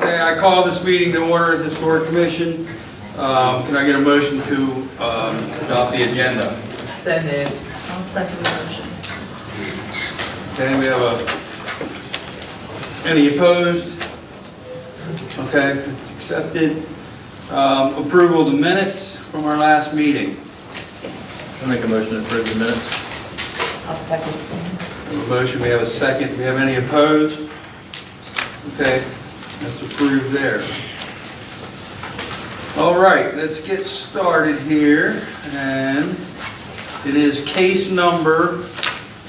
Okay, I call this meeting to order at the Historic Commission. Can I get a motion to adopt the agenda? So moved. I'll second the motion. Okay, we have any opposed? Okay, it's accepted. Approval of the minutes from our last meeting. I make a motion to approve the minutes. I'll second. We have a motion, we have a second. Do we have any opposed? Okay, that's approved there. All right, let's get started here. And it is case number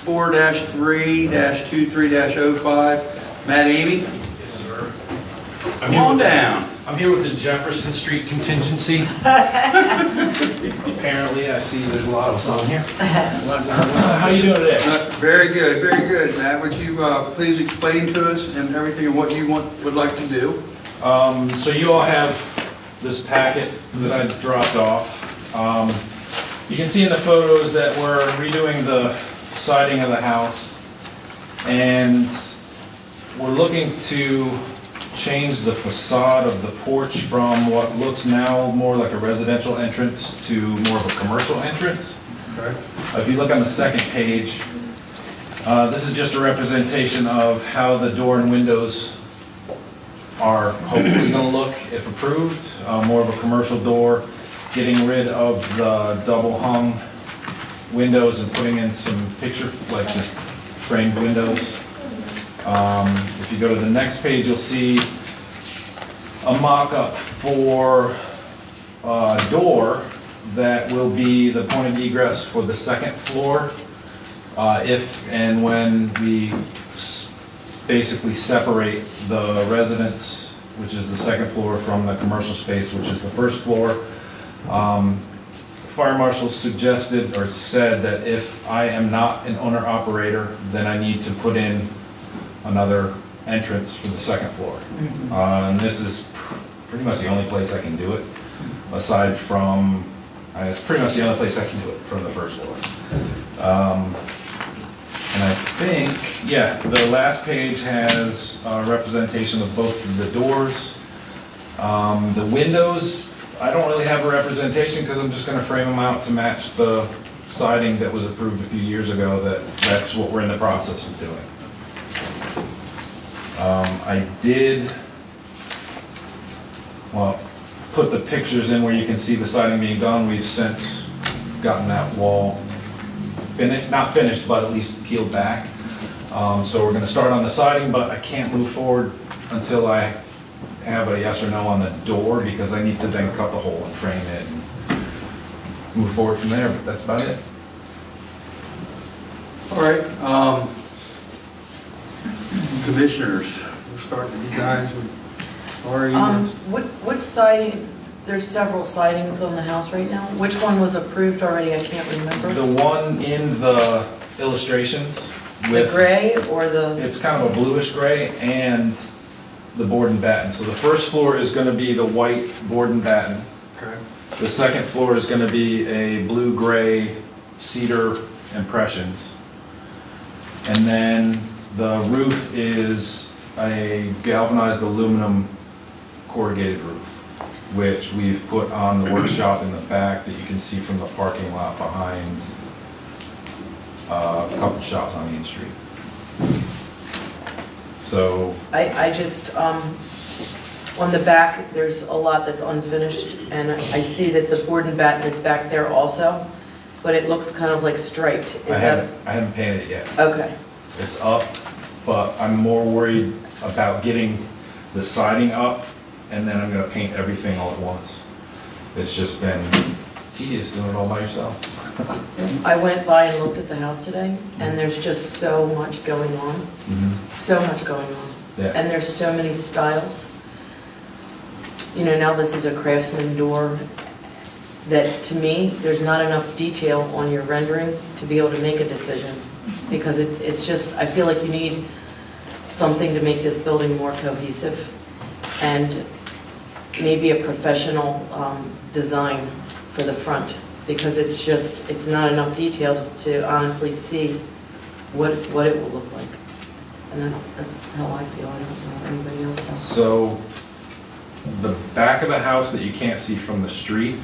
4-3-23-05. Matt Amy, Yes, sir. come on down. I'm here with the Jefferson Street contingency. Apparently, I see there's a lot of us on here. How you doing today? Very good, very good. Matt, would you please explain to us and everything and what you would like to do? So you all have this packet that I dropped off. You can see in the photos that we're redoing the siding of the house, and we're looking to change the facade of the porch from what looks now more like a residential entrance to more of a commercial entrance. Okay. If you look on the second page, this is just a representation of how the door and windows are hopefully going to look if approved. More of a commercial door, getting rid of the double hung windows and putting in some picture, like just framed windows. If you go to the next page, you'll see a mock-up for a door that will be the point of egress for the second floor. If and when we basically separate the residence, which is the second floor, from the commercial space, which is the first floor. Fire marshal suggested or said that if I am not an owner-operator, then I need to put in another entrance for the second floor. And this is pretty much the only place I can do it, aside from, it's pretty much the only place I can do it from the first floor. And I think, yeah, the last page has a representation of both of the doors. The windows, I don't really have a representation because I'm just going to frame them out to match the siding that was approved a few years ago. That's what we're in the process of doing. I did, well, put the pictures in where you can see the siding being done. We've since gotten that wall finished, not finished, but at least peeled back. So we're going to start on the siding, but I can't move forward until I have a yes or no on the door, because I need to then cut the hole and frame it and move forward from there, but that's about it. All right, commissioners, we'll start with you guys. Or you guys? What siding, there's several sidings on the house right now. Which one was approved already? I can't remember. The one in the illustrations The with, gray or the, it's kind of a bluish gray, and the board and batten. So the first floor is going to be the white board and batten. Okay. The second floor is going to be a blue-gray cedar impressions. And then the roof is a galvanized aluminum corrugated roof, which we've put on the workshop in the back that you can see from the parking lot behind a couple shops on Main Street. So, I just, on the back, there's a lot that's unfinished, and I see that the board and batten is back there also, but it looks kind of like striped. Is I that, haven't painted it yet. okay. It's up, but I'm more worried about getting the siding up, and then I'm gonna paint everything all at once. It's just been tedious doing it all by yourself. I went by and looked at the house today, and there's just so much going on. So much going on. Yeah. And there's so many styles. You know, now this is a craftsman door that, to me, there's not enough detail on your rendering to be able to make a decision. Because it's just, I feel like you need something to make this building more cohesive, and maybe a professional design for the front, because it's not enough detail to honestly see what it will look like. And that's how I feel. I don't know if anybody else else. So the back of the house that you can't see from the street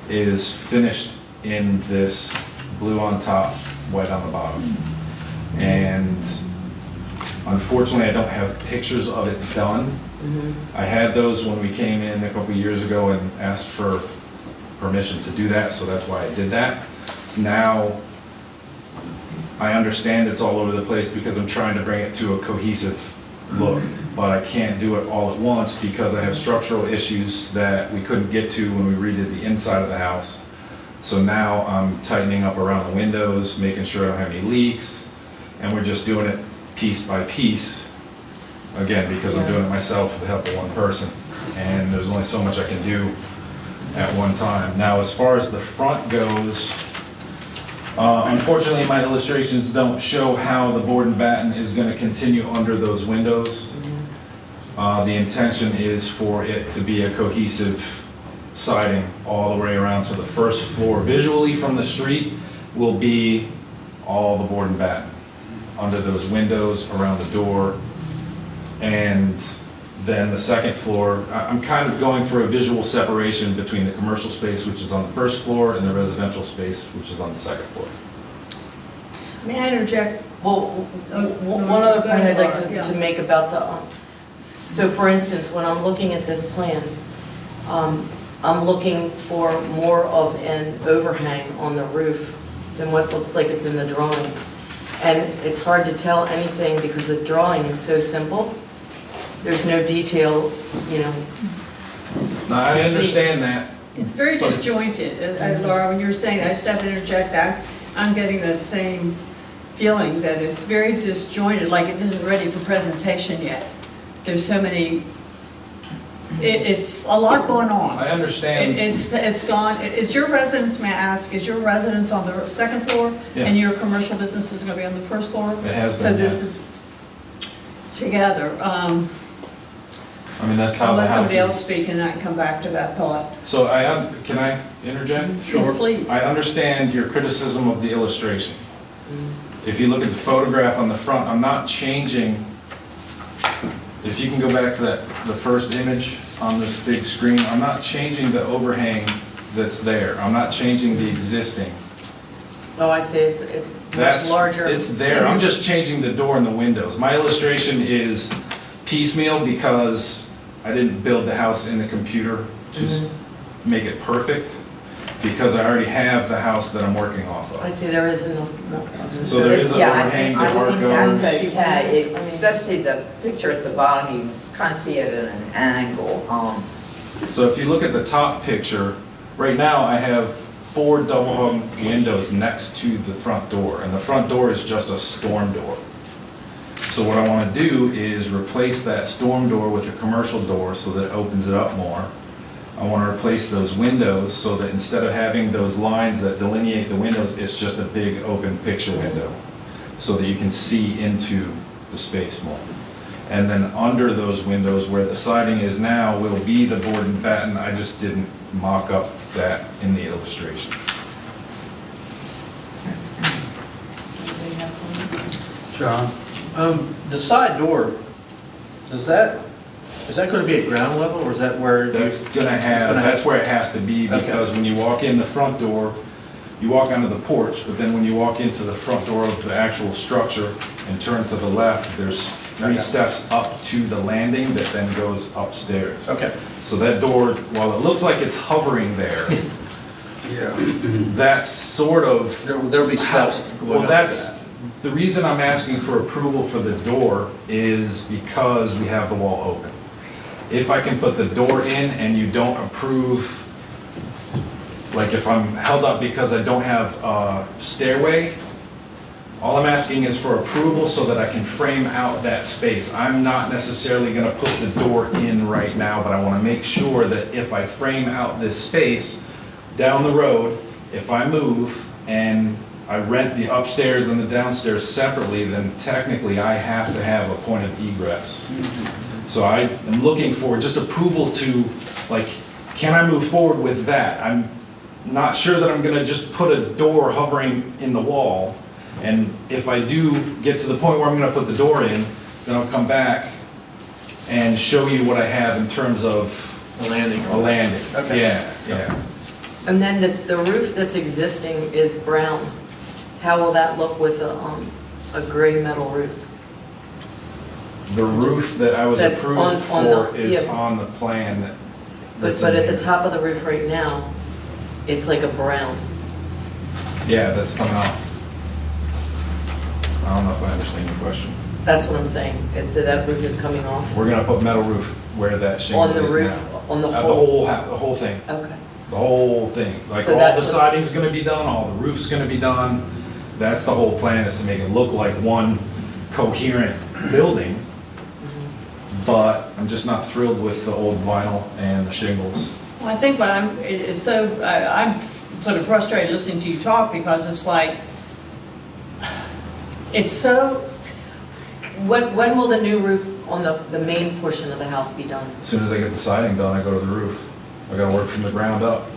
is finished in this blue on top, white on the bottom. And unfortunately, I don't have pictures of it done. I had those when we came in a couple years ago and asked for permission to do that, so that's why I did that. Now, I understand it's all over the place because I'm trying to bring it to a cohesive look, but I can't do it all at once because I have structural issues that we couldn't get to when we redid the inside of the house. So now I'm tightening up around the windows, making sure I don't have any leaks, and we're just doing it piece by piece. Again, because I'm doing it myself with the help of one person, and there's only so much I can do at one time. Now, as far as the front goes, unfortunately, my illustrations don't show how the board and batten is going to continue under those windows. The intention is for it to be a cohesive siding all the way around. So the first floor, visually from the street, will be all the board and batten under those windows, around the door. And then the second floor, I'm kind of going for a visual separation between the commercial space, which is on the first floor, and the residential space, which is on the second floor. May I interject? Well, one other point I'd like to make about so for instance, when I'm looking at this plan, I'm looking for more of an overhang on the roof than what looks like it's in the drawing. And it's hard to tell anything because the drawing is so simple. There's no detail, you know. Now, I understand that. It's very disjointed, Laura, when you're saying, I just have to interject that, I'm getting that same feeling that it's very disjointed, like it isn't ready for presentation yet. There's so many, it's a lot going on. I understand. It's gone, is your residence, may I ask, is your residence on the second floor? Yes. And your commercial business is going to be on the first floor? It has So been, this yes. is together. I mean, that's how I'll the let house somebody else is. speak and I can come back to that thought. So can I interject? Yes, please. I understand your criticism of the illustration. If you look at the photograph on the front, I'm not changing, if you can go back to the first image on this big screen, I'm not changing the overhang that's there. I'm not changing the existing. Oh, I see, it's much larger. It's there. I'm just changing the door and the windows. My illustration is piecemeal because I didn't build the house in the computer to make it perfect, because I already have the house that I'm working off I of. see there is enough. So there is an Yeah, I overhang, think- the I art think goes. that's okay, especially the picture at the bottom, you kind of see it at an angle. So if you look at the top picture, right now I have 4 double hung windows next to the front door, and the front door is just a storm door. So what I want to do is replace that storm door with a commercial door so that it opens it up more. I want to replace those windows so that instead of having those lines that delineate the windows, it's just a big open picture window so that you can see into the space more. And then under those windows where the siding is now will be the board and batten. I just didn't mock up that in the illustration. John? The side door, is that going to be at ground level, or is that where? That's where it has to be, Okay. because when you walk in the front door, you walk onto the porch, but then when you walk into the front door of the actual structure and turn to the left, there's 3 Okay. steps up to the landing that then goes upstairs. Okay. So that door, while it looks like it's hovering there, Yeah. that's sort of There'll be steps going Well, up that's, to the reason I'm asking for approval for the door is because we have the wall open. If I can put the door in and you don't approve, like if I'm held up because I don't have a stairway, all I'm asking is for approval so that I can frame out that space. I'm not necessarily gonna put the door in right now, but I wanna make sure that if I frame out this space down the road, if I move and I rent the upstairs and the downstairs separately, then technically I have to have a point of egress. So I am looking for just approval to, like, can I move forward with that? I'm not sure that I'm gonna just put a door hovering in the wall. And if I do get to the point where I'm gonna put the door in, then I'll come back and show you what I have in terms of A landing. a landing. Okay. Yeah. And then the roof that's existing is brown. How will that look with a gray metal roof? The roof that I was That's approved on the- for is yeah. on the plan that's But in at the here. top of the roof right now, it's like a brown. Yeah, that's coming off. I don't know if I understand your question. That's what I'm saying. It's, so that roof is coming off We're gonna put metal roof where that shingle on the is roof, now. on the The whole. the whole thing, Okay. the whole thing. Like So all that's the what's- siding's gonna be done, all the roof's gonna be done. That's the whole plan, is to make it look like one coherent building. But I'm just not thrilled with the old vinyl and the shingles. Well, I think what it's so, I'm sort of frustrated listening to you talk because it's like, it's so, When will the new roof on the main portion of the house be done? As soon as I get the siding done, I go to the roof. I gotta work from the ground up,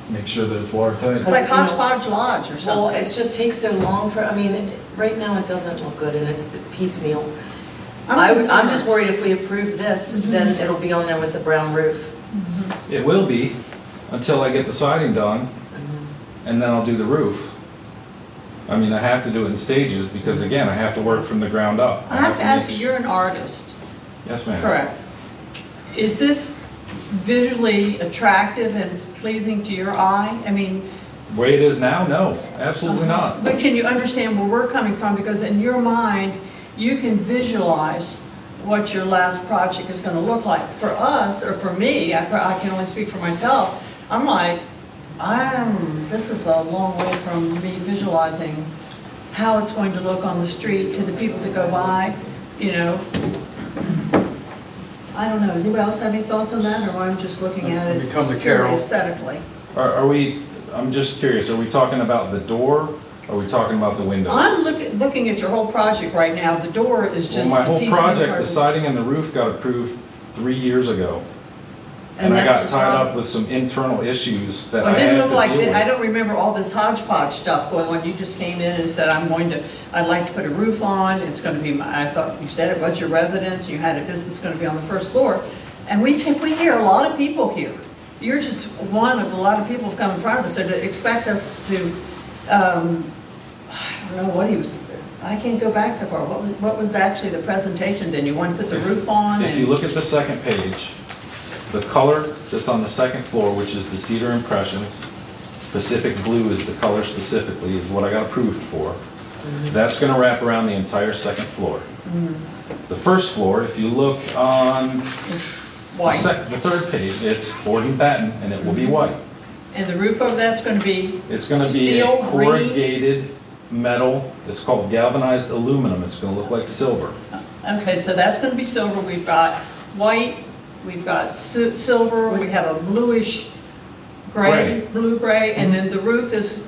make sure that it's watertight. it's like Hodgepodge Lodge or Well, something. it just takes so long for, I mean, right now it doesn't look good and it's piecemeal. I'm I'm concerned. just worried if we approve this, then it'll be on there with the brown roof. It will be, until I get the siding done, and then I'll do the roof. I mean, I have to do it in stages, because again, I have to work from the ground up. I have to ask make you, you're an artist, Yes, ma'am. correct? Is this visually attractive and pleasing to your eye? I mean, The way it is now, no, absolutely not. but can you understand where we're coming from? Because in your mind, you can visualize what your last project is going to look like. For us, or for me, I can only speak for myself, I'm like, this is a long way from me visualizing how it's going to look on the street to the people that go by, you know. I don't know, does anybody else have any thoughts on that, or I'm just looking at it Becomes a purely Carol. aesthetically? Are we, I'm just curious, are we talking about the door, or are we talking about the windows? I'm looking at your whole project right now, the door is Well, just my a whole piece of project, part the of it. siding and the roof got approved 3 years ago. And And I got that's the tied problem. up with some internal issues that Well, I it didn't had look to like, deal I with. don't remember all this hodgepodge stuff going on. You just came in and said, I'd like to put a roof on, it's gonna be, I thought you said it was your residence, you had a business gonna be on the first floor. And we hear a lot of people here. You're just one of a lot of people who've come in front of us, so to expect us to, I don't know what he was, I can't go back that far. What was actually the presentation then? You want to put the roof on? If you and- look at the second page, the color that's on the second floor, which is the Cedar Impressions, Pacific Blue is the color specifically, is what I got approved for. That's gonna wrap around the entire second floor. The first floor, if you look on White. the third page, it's board and batten, and it will be white. And the roof over that's gonna be It's gonna be Steel, a green? corrugated metal, it's called galvanized aluminum, it's gonna look like silver. Okay, so that's going to be silver. We've got white, we've got silver, we have a bluish Gray. gray, blue-gray, and then the roof is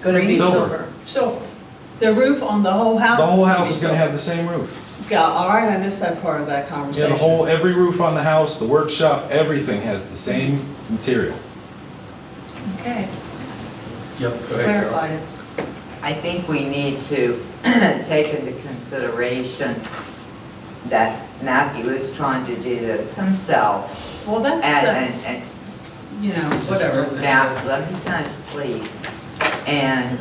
Gonna be Silver. silver. silver. The roof on the whole house? The whole gonna house be is gonna silver. have the same roof. Yeah, all right, I missed that part of that Yeah, conversation. the whole, every roof on the house, the workshop, everything has the same material. Okay, Yep, go ahead, Carol. clarified it. I think we need to take into consideration that Matthew is trying to do this himself. Well, that's, And, you know, whatever. now, let me finish, please. And,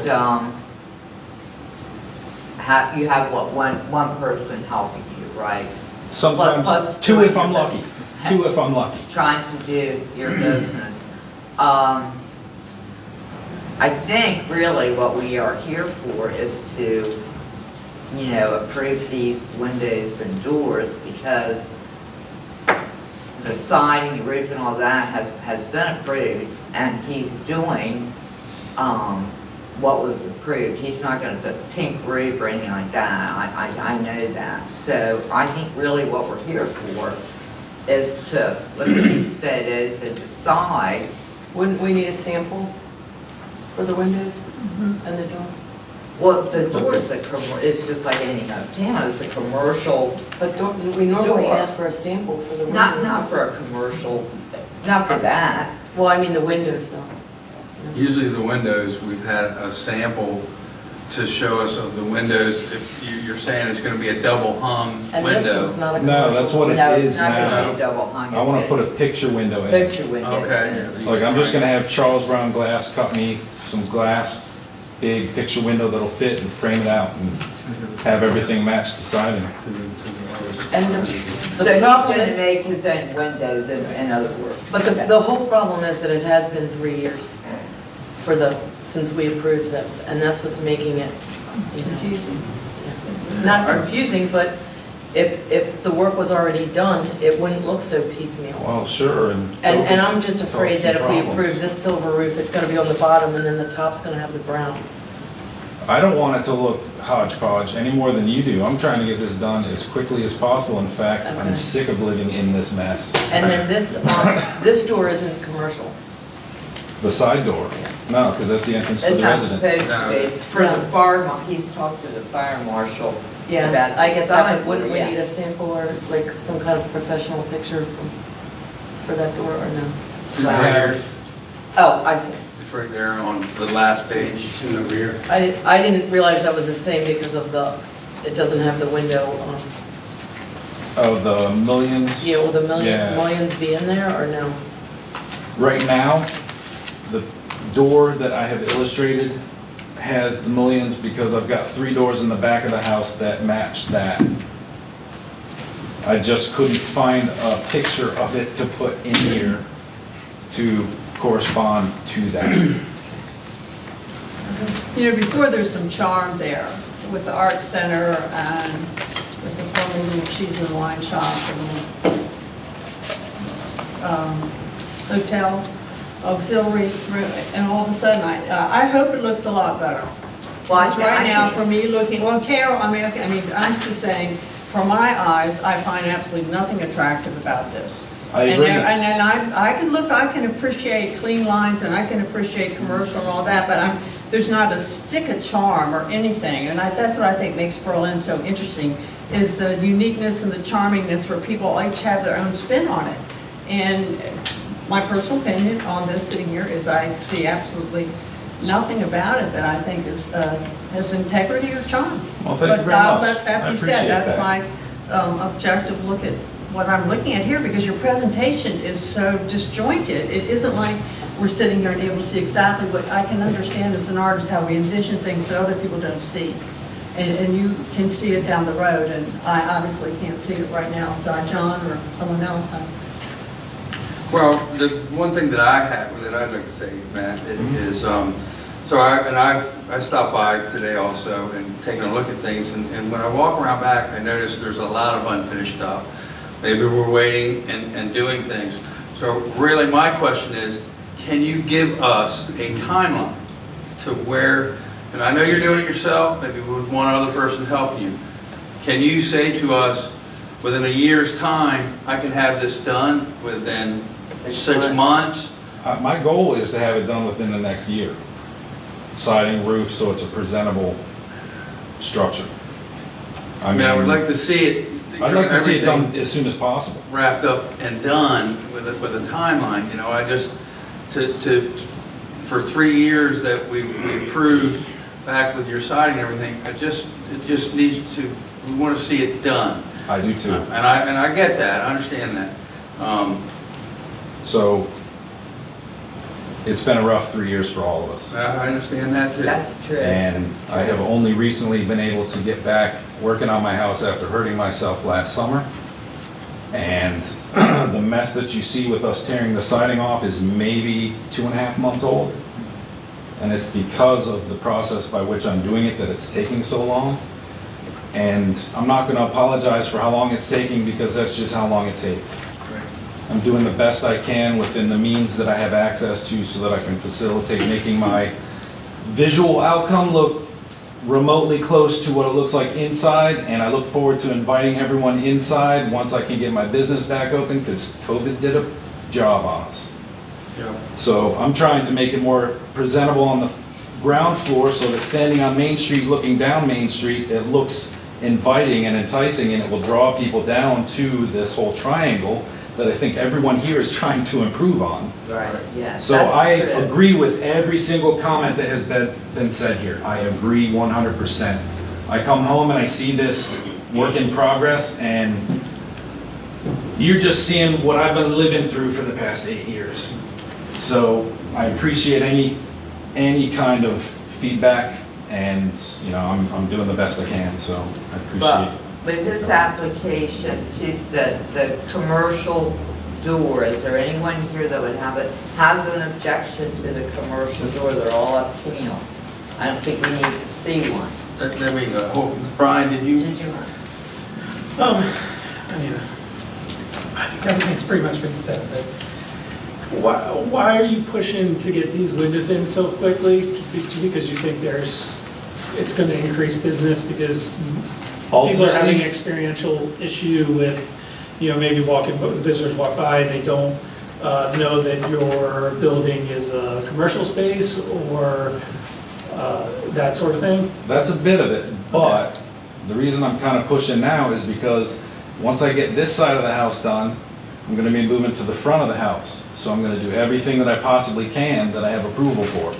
you have what, one person helping you, right? Sometimes, Plus two if doing I'm your lucky, two if I'm lucky. Trying to do your business. I think really what we are here for is to, you know, approve these windows and doors because the siding, the roof and all that has been approved and he's doing, what was approved. He's not gonna put pink roof or anything like that. I know that. So I think really what we're here for is to look at these photos and decide. Wouldn't we need a sample for the windows and the door? Well, the door is just like any hotel, it's a commercial, But we normally Door. ask for a sample for the windows. not for a commercial, not for that. Well, I mean the windows though. Usually the windows, we've had a sample to show us of the windows, if you're saying it's gonna be a double hung And this window. one's not a No, commercial. that's what it No, it's is not gonna now. be double hung. I want to it's put a picture window in. Picture windows. Okay. Like, I'm just gonna have Charles Brown Glass cut me some glass, big picture window that'll fit and frame it out and have everything match the siding. And So the he's problem, gonna make his own windows in other words. but the whole problem is that it has been 3 years since we approved this, and that's what's making it, you know, Confusing. not confusing, but if the work was already done, it wouldn't look so piecemeal. Well, sure, And I'm just afraid that if we Problems. approve this silver roof, it's gonna be on the bottom and then the top's gonna have the brown. I don't want it to look hodgepodge any more than you do. I'm trying to get this done as quickly as possible. In fact, Okay. I'm sick of living in this mess. And then this door isn't commercial. The side door, no, because that's the entrance to It's the not residence. supposed to be. For the fire, he's talked to the fire marshal Yeah, about I the get that, side but wouldn't door, we yeah. need a sample or like some kind of professional picture for that door or no? I have, Oh, I see. It's right there on the last page. It's in the rear. I didn't realize that was the same because of it doesn't have the window. oh, the millions. Yeah, will the Yeah. millions be in there or no? Right now, the door that I have illustrated has the millions because I've got 3 doors in the back of the house that match that. I just couldn't find a picture of it to put in here to correspond to that. You know, before there's some charm there with the art center and with the former little cheese and wine shop and hotel, auxiliary room, and all of a sudden, I hope it looks a lot better. Well, I Because right think- now, for me looking, well, Carol, I'm just saying, for my eyes, I find absolutely nothing attractive about this. I And agree. there- and then I can appreciate clean lines and I can appreciate commercial and all that, but there's not a stick of charm or anything. And that's what I think makes Berlin so interesting, is the uniqueness and the charmingness where people each have their own spin on it. And my personal opinion on this sitting here is I see absolutely nothing about it that I think has integrity or charm. Well, thank you very But much. that I being appreciate said, that's that. my objective look at what I'm looking at here, because your presentation is so disjointed. It isn't like we're sitting here and able to see exactly what I can understand as an artist, how we envision things that other people don't see. And you can see it down the road, and I obviously can't see it right now. So John or someone else. Well, the one thing that I'd like to say, Matt, is, so I stopped by today also and taking a look at things, and when I walk around back, I notice there's a lot of unfinished stuff. Maybe we're waiting and doing things. So really, my question is, can you give us a timeline to where, and I know you're doing it yourself, maybe with one other person helping you. Can you say to us, within a year's time, I can have this done within 6 months? My goal is to have it done within the next year. Siding, roof, so it's a presentable structure. I mean, I would like to see it. I'd like to see it done everything as soon as possible. wrapped up and done with a timeline, you know, I just, for 3 years that we approved back with your siding and everything, it just needs to, we want to see it done. I do too. And I get that, I understand that. So it's been a rough 3 years for all of us. I understand that too. That's true. And I have only recently been able to get back working on my house after hurting myself last summer. And the mess that you see with us tearing the siding off is maybe 2.5 months old. And it's because of the process by which I'm doing it that it's taking so long. And I'm not going to apologize for how long it's taking, because that's just how long it takes. I'm doing the best I can within the means that I have access to so that I can facilitate making my visual outcome look remotely close to what it looks like inside. And I look forward to inviting everyone inside once I can get my business back open, because COVID did a job on us. Yeah. So I'm trying to make it more presentable on the ground floor so that standing on Main Street, looking down Main Street, it looks inviting and enticing, and it will draw people down to this whole triangle that I think everyone here is trying to improve on. Right, yes. So that's I true. agree with every single comment that has been said here. I agree 100%. I come home and I see this work in progress, and you're just seeing what I've been living through for the past 8 years. So I appreciate any kind of feedback, and you know, I'm doing the best I can, so I But appreciate. with this application to the commercial door, is there anyone here that would has an objection to the commercial door? They're all opinion. I don't think we need to see one. Let me, Brian, did you? Did you? I mean, I think everything's pretty much been said, but why are you pushing to get these windows in so quickly? Because you think it's going to increase business because people are having an experiential issue with, you know, maybe visitors walk by and they don't know that your building is a commercial space or that sort of thing? That's a bit of it, but the reason I'm kind of pushing now is because once I get this side of the house done, I'm going to be moving to the front of the house. So I'm going to do everything that I possibly can that I have approval for.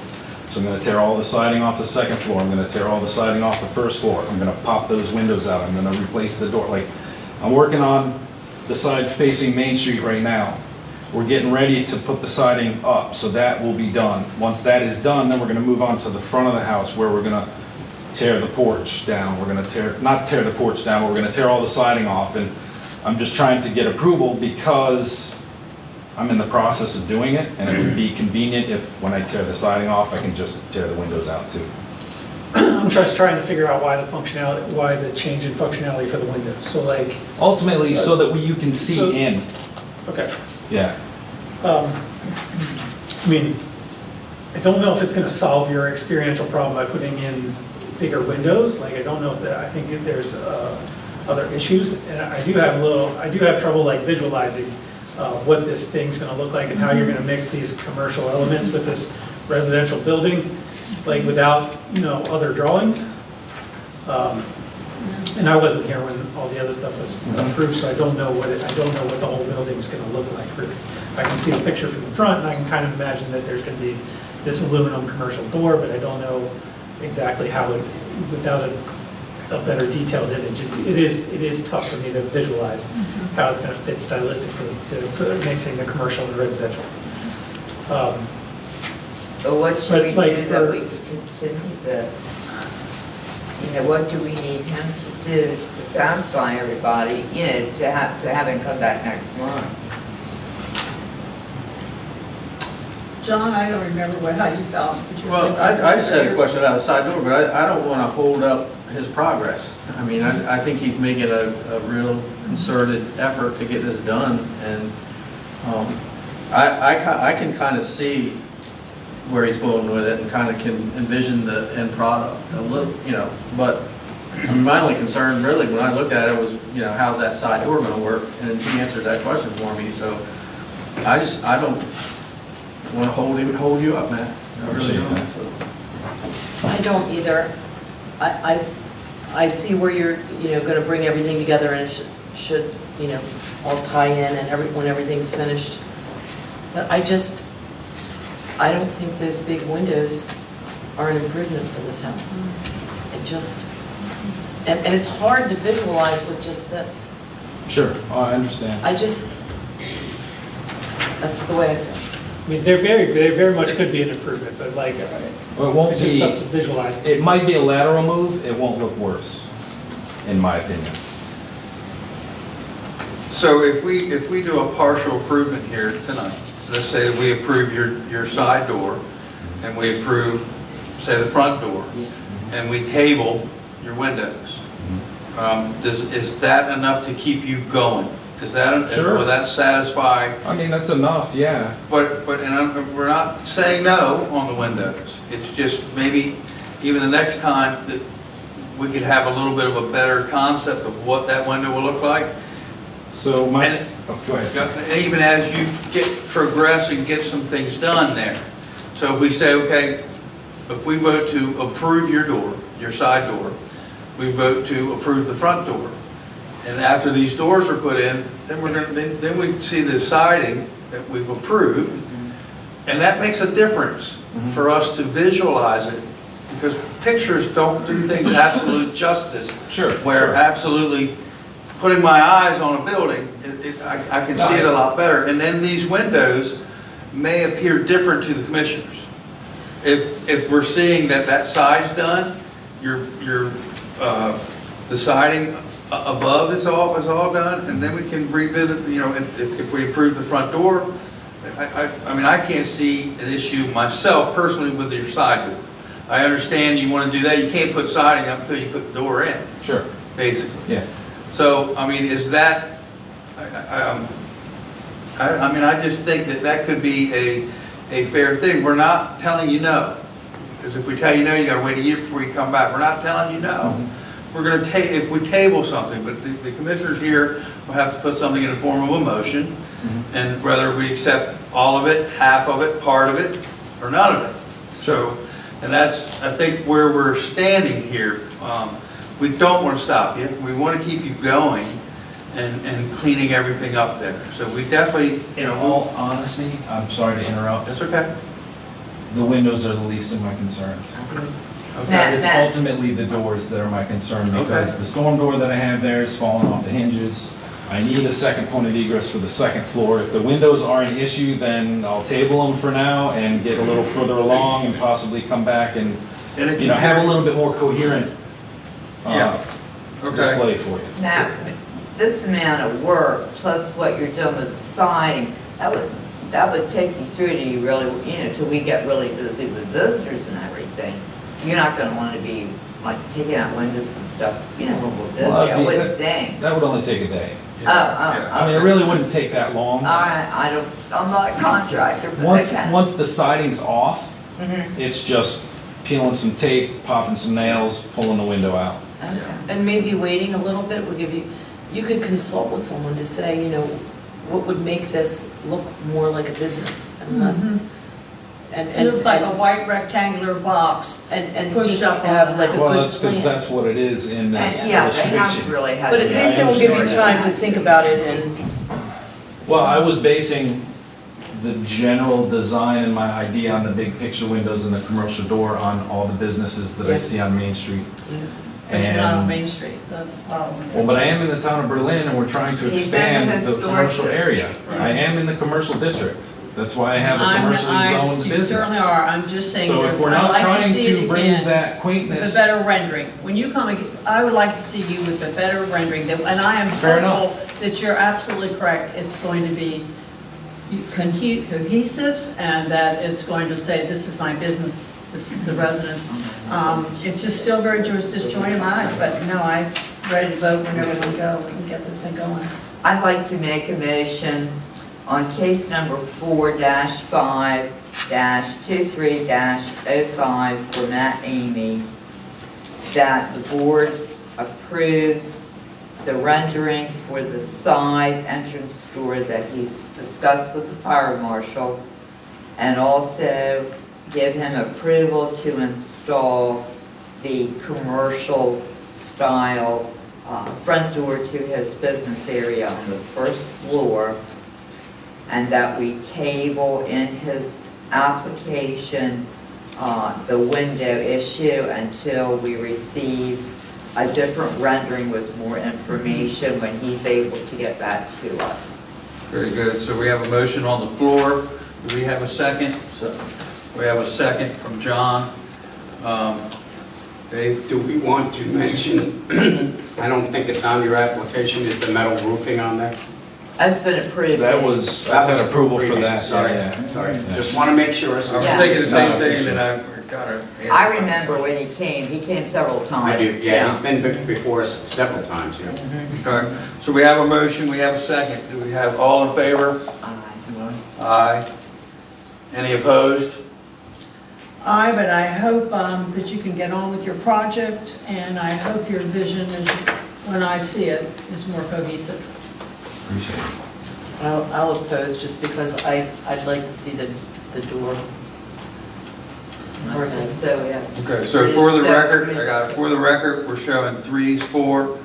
So I'm going to tear all the siding off the second floor. I'm going to tear all the siding off the first floor. I'm going to pop those windows out. I'm going to replace the door. Like, I'm working on the side facing Main Street right now. We're getting ready to put the siding up, so that will be done. Once that is done, then we're going to move on to the front of the house where we're going to tear the porch down. We're going to not tear the porch down, but we're going to tear all the siding off. And I'm just trying to get approval because I'm in the process of doing it, and it would be convenient if when I tear the siding off, I can just tear the windows out too. I'm just trying to figure out why the change in functionality for the windows. So like, Ultimately, so that you can see So- in. okay. Yeah. I mean, I don't know if it's going to solve your experiential problem by putting in bigger windows. Like, I don't know if I think that there's other issues, and I do have trouble like visualizing what this thing's going to look like and how you're going to mix these commercial elements with this residential building, like without, you know, other drawings. And I wasn't here when all the other stuff was approved, so I don't know what the whole building's going to look like. I can see a picture from the front, and I can kind of imagine that there's going to be this aluminum commercial door, but I don't know exactly how it, without a better detailed image. It is tough for me to visualize how it's going to fit stylistically, mixing the commercial and the residential. But what should we But, like, do that we could continue the, you know, what do we need him to do to satisfy everybody, you know, to have him come back next month? John, I don't remember how you felt. Well, I just had a question about the side door, but I don't want to hold up his progress. I mean, I think he's making a real concerted effort to get this done, and I can kind of see where he's going with it and kind of can envision the end product a little, you know, but I mean, my only concern really when I looked at it was, you know, how's that side door going to work? And he answered that question for me, so I don't want to hold you up, man. I really don't. So. I don't either. I see where you're, you know, going to bring everything together and it should, you know, all tie in and when everything's finished. But I don't think those big windows are an improvement for this house. It just, and it's hard to visualize with just this. Sure, I understand. That's the way I feel. I mean, they very much could be an improvement, but like, Well, it won't it's just be, tough to visualize. it might be a lateral move, it won't look worse, in my opinion. So if we do a partial improvement here tonight, let's say we approve your side door, and we approve, say, the front door, and we table your windows, is that enough to keep you going? Sure. Will that satisfy? I mean, that's enough, yeah. But we're not saying no on the windows. It's just maybe even the next time that we could have a little bit of a better concept of what that window will look like. So my, And- oh, go ahead. Even as you progress and get some things done there. So if we say, okay, if we vote to approve your door, your side door, we vote to approve the front door. And after these doors are put in, then then we see the siding that we've approved. And that makes a difference for us to visualize it, because pictures don't do things absolute justice. Sure. Where sure. absolutely putting my eyes on a building, I can see it a lot better. And then these windows may appear different to the commissioners. If we're seeing that side's done, the siding above is all done, and then we can revisit, you know, if we approve the front door. I mean, I can't see an issue myself personally with your side door. I understand you want to do that. You can't put siding up until you put the door in, Sure, basically. yeah. So, I mean, is that, I mean, I just think that could be a fair thing. We're not telling you no, because if we tell you no, you gotta wait a year before you come back. We're not telling you no. We're gonna if we table something, but the commissioners here will have to put something in the form of a motion, and whether we accept all of it, half of it, part of it, or none of it. So, and that's, I think, where we're standing here. We don't want to stop you. We want to keep you going and cleaning everything up there. So we definitely, In all honesty, I'm sorry to interrupt. that's okay. The windows are the least of my concerns. Matt, It's Matt. ultimately the doors that are my concern, because the storm door that I have there is falling off the hinges. I need a second point of egress for the second floor. If the windows are an issue, then I'll table them for now and get a little further along and possibly come back and, And it you know, can- have a little bit more coherent Yeah. Okay. display for you. Now, this amount of work, plus what you're doing with the siding, that would take you through to you really, you know, till we get really busy with visitors and everything. You're not gonna wanna be like taking out windows and stuff, you know, when we're busy, Well, I wouldn't think. That would only take a day. Yeah. I mean, it really wouldn't take that long. I'm not a contractor, but Once, okay. once the siding's off, Mhm. it's just peeling some tape, popping some nails, pulling the window out. Okay. And maybe waiting a little bit will give you could consult with someone to say, you know, what would make this look more like a business and less, and, It looks like a white rectangular box. and pushed just up on have the like a Well, good that's because plan. that's what it is in this And, yeah, the house illustration. really has. But at least it will give you time to think about it and, Well, I was basing the general design and my idea on the big picture windows and the commercial door on all the businesses that I Yeah. see on Main Street. But you're not on And- Main Street, so that's a problem. Well, but I am in the town of Berlin, and we're trying to He's in the expand the historic commercial district. area. I am in the commercial district. That's why I have a commercially zoned You business. certainly are, I'm just saying, So if we're I'd not like to trying see to it bring again. that The quaintness, better rendering. When you come, I would like to see you with the better rendering, and I am Fair enough. hopeful that you're absolutely correct. It's going to be cohesive, and that it's going to say, this is my business, this is the residence. It's just still very disjointed in my eyes, but no, I'm ready to vote whenever we go, we can get this thing going. I'd like to make a motion on case number 4-5-23-05 for Matt Amy, that the board approves the rendering for the side entrance door that he's discussed with the fire marshal, and also give him approval to install the commercial style front door to his business area on the first floor, and that we table in his application the window issue until we receive a different rendering with more information when he's able to get that to us. Very good. So we have a motion on the floor. Do we have a second? We have a second from John. Dave? Do we want to mention, I don't think it's on your application, is the metal roofing on there? That's been approved. that was, I had approval for that. Sorry, yeah. sorry. Yeah. Just want to make sure. I was Yeah. thinking the same thing, and then I got it. I remember when he came several times. I do, yeah, he's been before us several times, yeah. Okay, so we have a motion, we have a second. Do we have all in favor? Aye. Any opposed? Aye, but I hope that you can get on with your project, and I hope your vision is, when I see it, is more cohesive. Appreciate it. I'll oppose just because I'd like to see the door. So, yeah. Okay, so for the record, I got it, for the record, we're showing 3s, 4,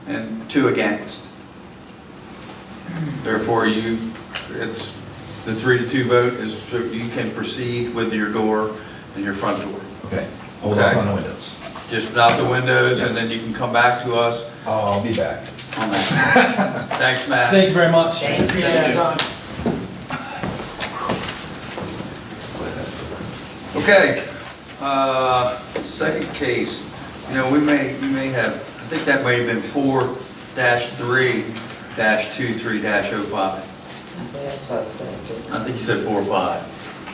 and 2 against. Therefore, it's, the 3-2 vote is so you can proceed with your door and your front door. Okay, hold off Okay. on the windows. Just not the windows, and then you can come back to us I'll be back. on that. Thanks, Matt. Thank you very much. Thank you. Appreciate your time. Okay, second case, you know, we may have, I think that may have been 4-3-23-05. That's what I said too. I think you said 4-5.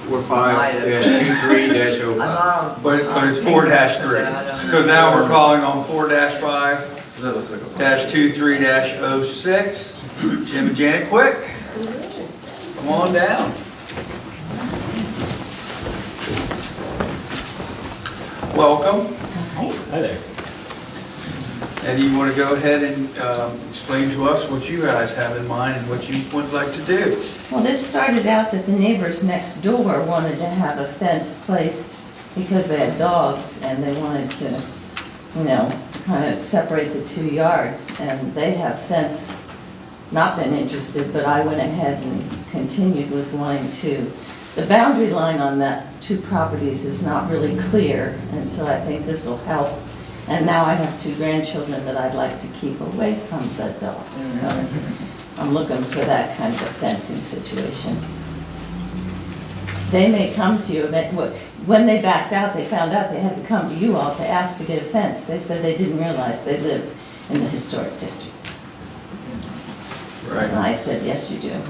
45-23-05. I'm But it's 4-3, because now we're calling on 4-5, That looks like a. -23-06. Jim and Janet, quick. Come on down. Welcome. Hi there. And you want to go ahead and explain to us what you guys have in mind and what you would like to do? Well, this started out that the neighbors next door wanted to have a fence placed because they had dogs and they wanted to, you know, kind of separate the 2 yards. And they have since not been interested, but I went ahead and continued with wanting to. The boundary line on that 2 properties is not really clear, and so I think this will help. And now I have 2 grandchildren that I'd like to keep away from the dogs. So I'm looking for that kind of a fencing situation. They may come to you, when they backed out, they found out they had to come to you all to ask to get a fence. They said they didn't realize they lived in the historic district. Right. And I said, yes, you do.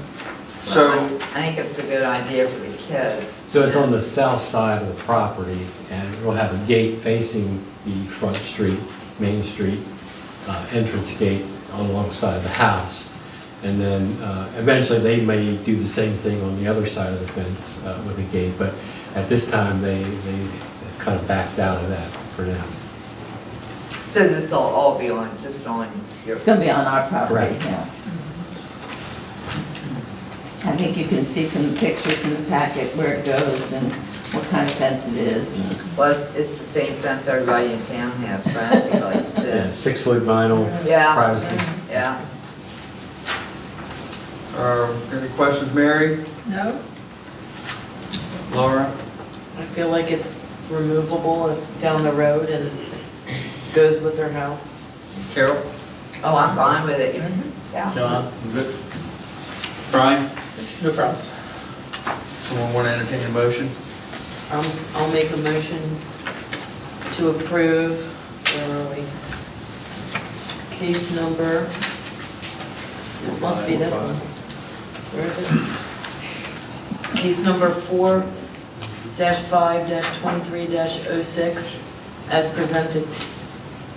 So, I think it's a good idea for the kids. So it's on the south side of the property, and we'll have a gate facing the front street, Main Street, entrance gate alongside the house. And then eventually they may do the same thing on the other side of the fence with a gate, but at this time they kind of backed out of that for now. So this will all be just on your. It's going to be on our property, Correct. yeah. I think you can see from the pictures in the packet where it goes and what kind of fence it is. Well, it's the same fence everybody in town has, practically, like you Yeah, said. 6-foot vinyl, Yeah. privacy. Yeah. any questions, Mary, No? Laura? I feel like it's removable down the road and goes with their house. Carol? Oh, I'm fine with it. Yeah. John? Good. Brian? No problems. Someone want to entertain a motion? I'll make a motion to approve, where are we? Case number, it must be this one. Where is it? Case number 4-5-23-06, as presented.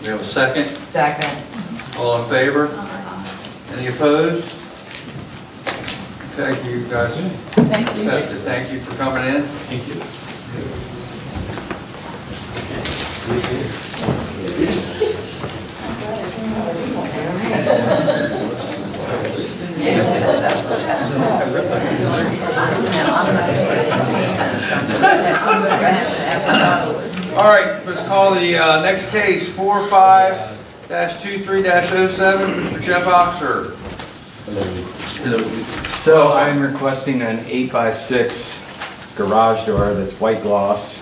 We have a second? Second. All in favor? Any opposed? Thank you, guys. Thank you. Accepted. Thank you for coming in. Thank you. All right, let's call the next case, 4-5-23-07, Mr. Jeff Oxer. So I'm requesting an 8x6 garage door that's white gloss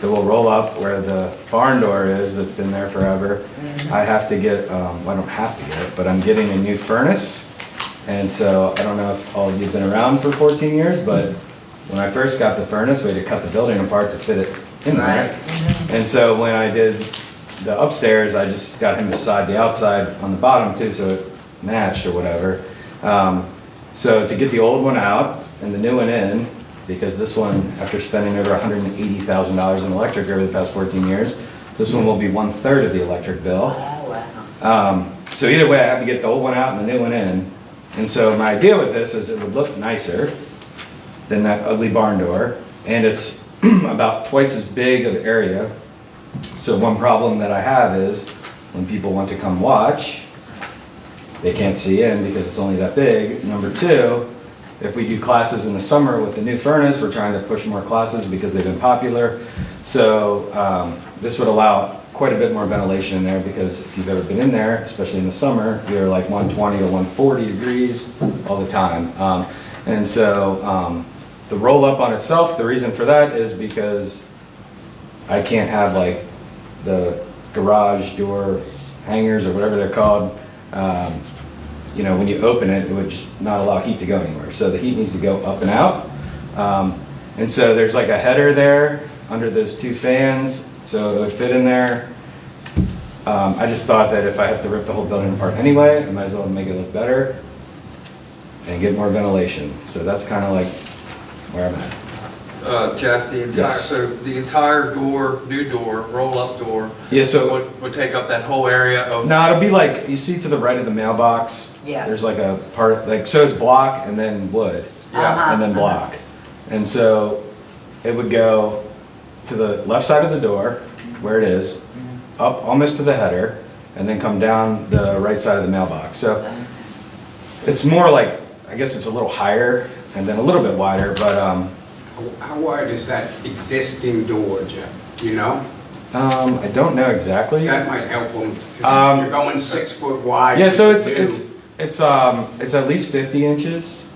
that will roll up where the barn door is that's been there forever. I have to get, well, I don't have to get it, but I'm getting a new furnace. And so I don't know if all of you have been around for 14 years, but when I first got the furnace, we had to cut the building apart to fit it in there. And so when I did the upstairs, I just got him to side the outside on the bottom too, so it matched or whatever. So to get the old one out and the new one in, because this one, after spending over $180,000 in electric over the past 14 years, this one will be 1/3 of the electric bill. Oh, wow. So either way, I have to get the old one out and the new one in. And so my idea with this is it would look nicer than that ugly barn door, and it's about twice as big of area. So one problem that I have is when people want to come watch, they can't see in because it's only that big. Number two, if we do classes in the summer with the new furnace, we're trying to push more classes because they've been popular. So this would allow quite a bit more ventilation in there because if you've ever been in there, especially in the summer, you're like 120 or 140 degrees all the time. And so the roll up on itself, the reason for that is because I can't have like the garage door hangers or whatever they're called. You know, when you open it, it would just not allow heat to go anywhere. So the heat needs to go up and out. And so there's like a header there under those two fans, so it would fit in there. I just thought that if I have to rip the whole building apart anyway, I might as well make it look better and get more ventilation. So that's kind of like where I'm at. Jeff, the entire, Yes. so the entire door, new door, roll-up door, Yeah, so would take up that whole area of? no, it'll be like, you see to the right of the mailbox? Yes. There's like a part, like, so it's block and then wood. Uh-huh. And then block. And so it would go to the left side of the door, where it is, up almost to the header, and then come down the right side of the mailbox. So it's more like, I guess it's a little higher and then a little bit wider, but How wide is that existing door, Jeff? You know? I don't know exactly. That might help them. You're going 6 foot wide. Yeah, so with the it's at least 50 inches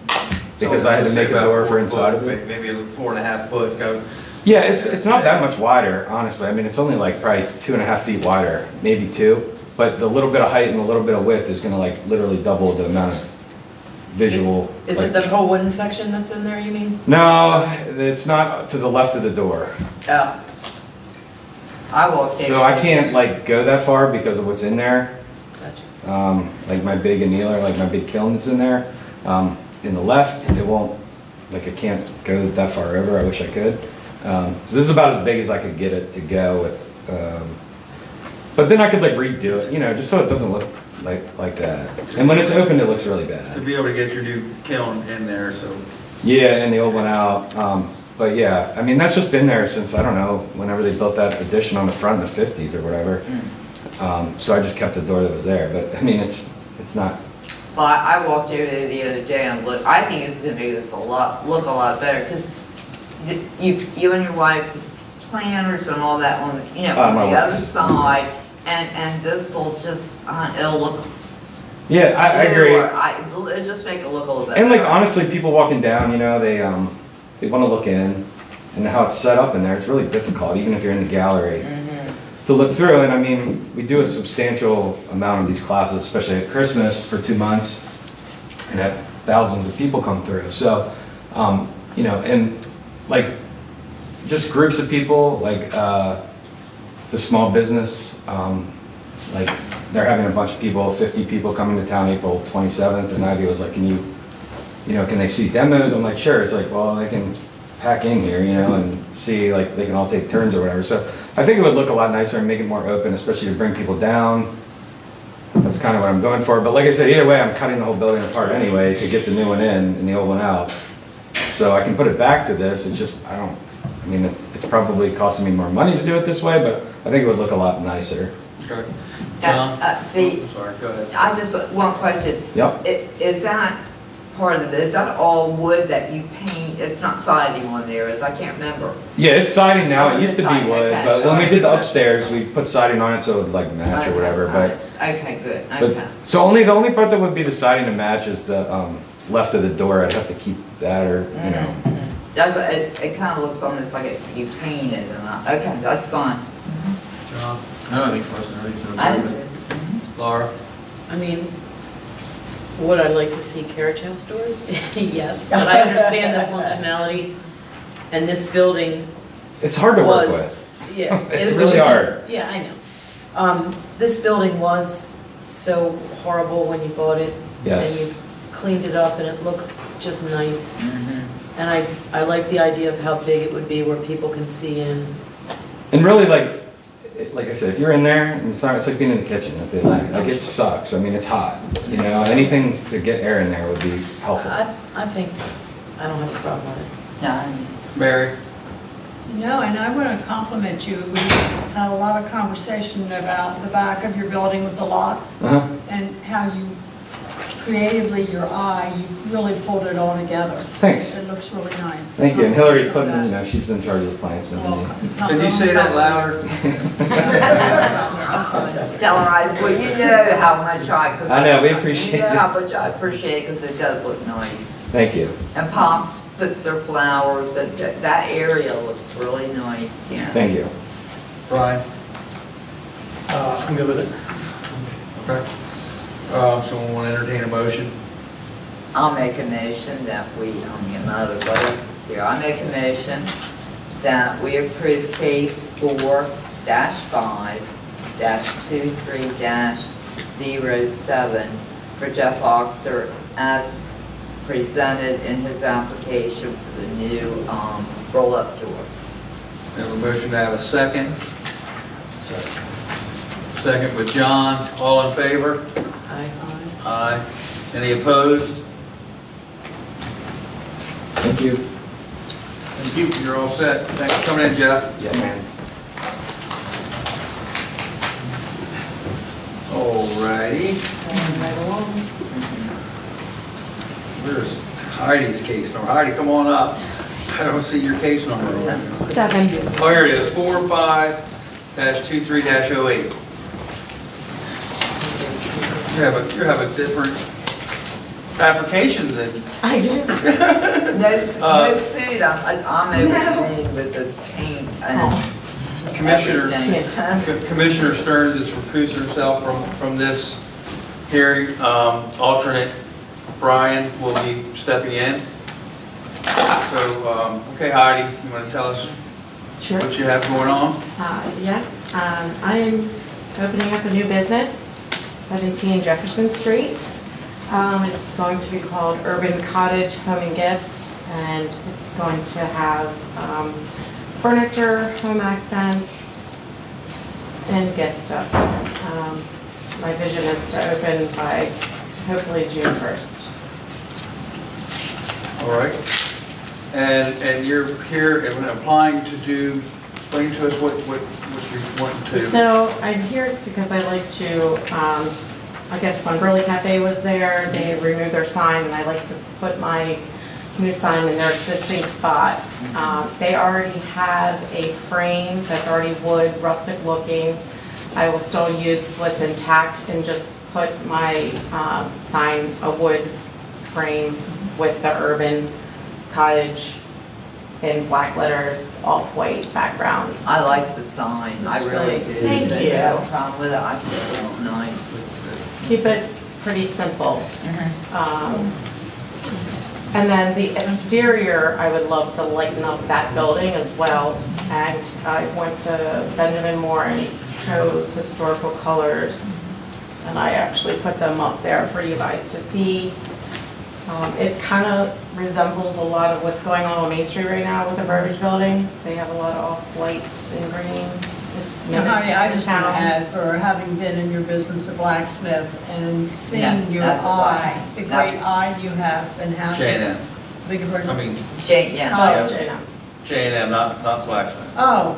because I had to make a door for inside of it. Maybe 4.5 foot, go. Yeah, it's not that much wider, honestly. I mean, it's only like probably 2.5 feet wider, maybe 2. But the little bit of height and the little bit of width is gonna like literally double the amount of visual. Is like- it the whole wooden section that's in there, you mean? No, it's not to the left of the door. Oh. I walked in. So I can't like go that far because of what's in there. Gotcha. Like my big annealer, like my big kiln that's in there. In the left, it won't, like I can't go that far over. I wish I could. So this is about as big as I could get it to go with. But then I could like redo it, you know, just so it doesn't look like that. And when it's open, it looks really To bad. be able to get your new kiln in there, so. Yeah, and the old one out. But yeah, I mean, that's just been there since, I don't know, whenever they built that addition on the front in the 50s or whatever. So I just kept the door that was there. But I mean, it's not. Well, I walked over there the other day and looked, I think it's gonna make this look a lot better, because you and your wife planners and all that on, you know, on my the wife. other side, and this'll just, it'll look. Yeah, I agree. It'll just make it look a little better. And like honestly, people walking down, you know, they want to look in, and how it's set up in there, it's really difficult, even if you're in the gallery, to look through. And I mean, we do a substantial amount of these classes, especially at Christmas for 2 months, and have thousands of people come through. So, you know, and like just groups of people, like the small business, like they're having a bunch of people, 50 people coming to town April 27th, and Ivy was like, can they see demos? I'm like, sure. It's like, well, they can pack in here, you know, and see, like, they can all take turns or whatever. So I think it would look a lot nicer and make it more open, especially to bring people down. That's kind of what I'm going for. But like I said, either way, I'm cutting the whole building apart anyway to get the new one in and the old one out. So I can put it back to this. It's just, I mean, it's probably costing me more money to do it this way, but I think it would look a lot nicer. Okay. Sorry, go ahead. I just, one question. Yep. Is that part of it, is that all wood that you paint? It's not siding on there, I can't remember. Yeah, it's siding now. It used to be Siding, wood, okay, but when we did the sorry. upstairs, we put siding on it so it would like match or whatever. But Okay, good, But, okay. so the only part that would be the siding to match is the left of the door. I'd have to keep that, or you know. It kind of looks almost like you painted, okay, that's fine. John, I don't think most of these I- are. Laura? I mean, would I like to see carriage house doors? Yes, but I understand the functionality, and this building It's hard to work was. with. Yeah. It's it really was- hard. Yeah, I know. This building was so horrible when you bought it. Yes. And you cleaned it up, and it looks just nice. And I like the idea of how big it would be where people can see in. And really, like I said, if you're in there, and it's like being in the kitchen at the Atlantic. Like it sucks. I mean, it's hot. You know, anything to get air in there would be helpful. I think, I don't have a problem with it. No, Mary? No, and I want to compliment you. We had a lot of conversation about the back of your building with the locks Uh-huh. and how you creatively, your eye, you really pulled it all together. Thanks. It looks really nice. Thank you. And Hillary's putting, you know, she's in charge of the plants and everything. Could you say that louder? Tell her I, well, you know how much cause I know, we appreciate You know it. how much I appreciate it, because it does look nice. Thank you. And Pops puts their flowers, that area looks really nice, yeah. Thank you. Brian? I'm good with it. Okay. Someone want to entertain a motion? I'll make a motion that we, what else is here? I make a motion that we approve case 4-5-23-07 for Jeff Oxer as presented in his application for the new roll-up door. We have a motion to have a second. Second with John. All in favor? Aye. Any opposed? Thank you. Thank you. You're all set. Thanks for coming in, Jeff. Yeah, man. All righty. Where's Heidi's case number? Heidi, come on up. I don't see your case number. 7. Oh, here it is, 45-23-08. You have a different application than, I do. No food, I'm overeating with this paint and Commissioner everything. Commissioner Stearns is recusing herself from this hearing. Alternate Brian will be stepping in. So, okay, Heidi, you want to tell us Sure. what you have going on? Yes, I am opening up a new business, 17 Jefferson Street. It's going to be called Urban Cottage Home and Gift, and it's going to have furniture, home accents, and gift stuff. My vision is to open by hopefully June 1st. All right. And you're here and applying to do, explain to us what you want to. So I'm here because I like to, I guess when Burley Cafe was there, they removed their sign, and I like to put my new sign in their existing spot. They already have a frame that's already wood, rustic looking. I will still use what's intact and just put my sign, a wood frame with the Urban Cottage in black letters, off-white background. I like the sign, I really do. Thank There's you. no problem with it, I think it's nice. Keep it pretty simple. And then the exterior, I would love to lighten up that building as well. And I went to Benjamin Moore and chose historical colors. And I actually put them up there for you guys to see. It kind of resembles a lot of what's going on Main Street right now with the Burbage Building. They have a lot of off-white and green. It's Now, Heidi, I just want to town. add, for having been in your business, a blacksmith, and seeing Yeah, your that's a eye, blacksmith. the great eye you have, and how. J&M. Beg your pardon? I mean, Jane, yeah. Oh, Jana. J&M, not Blacksmith. Oh,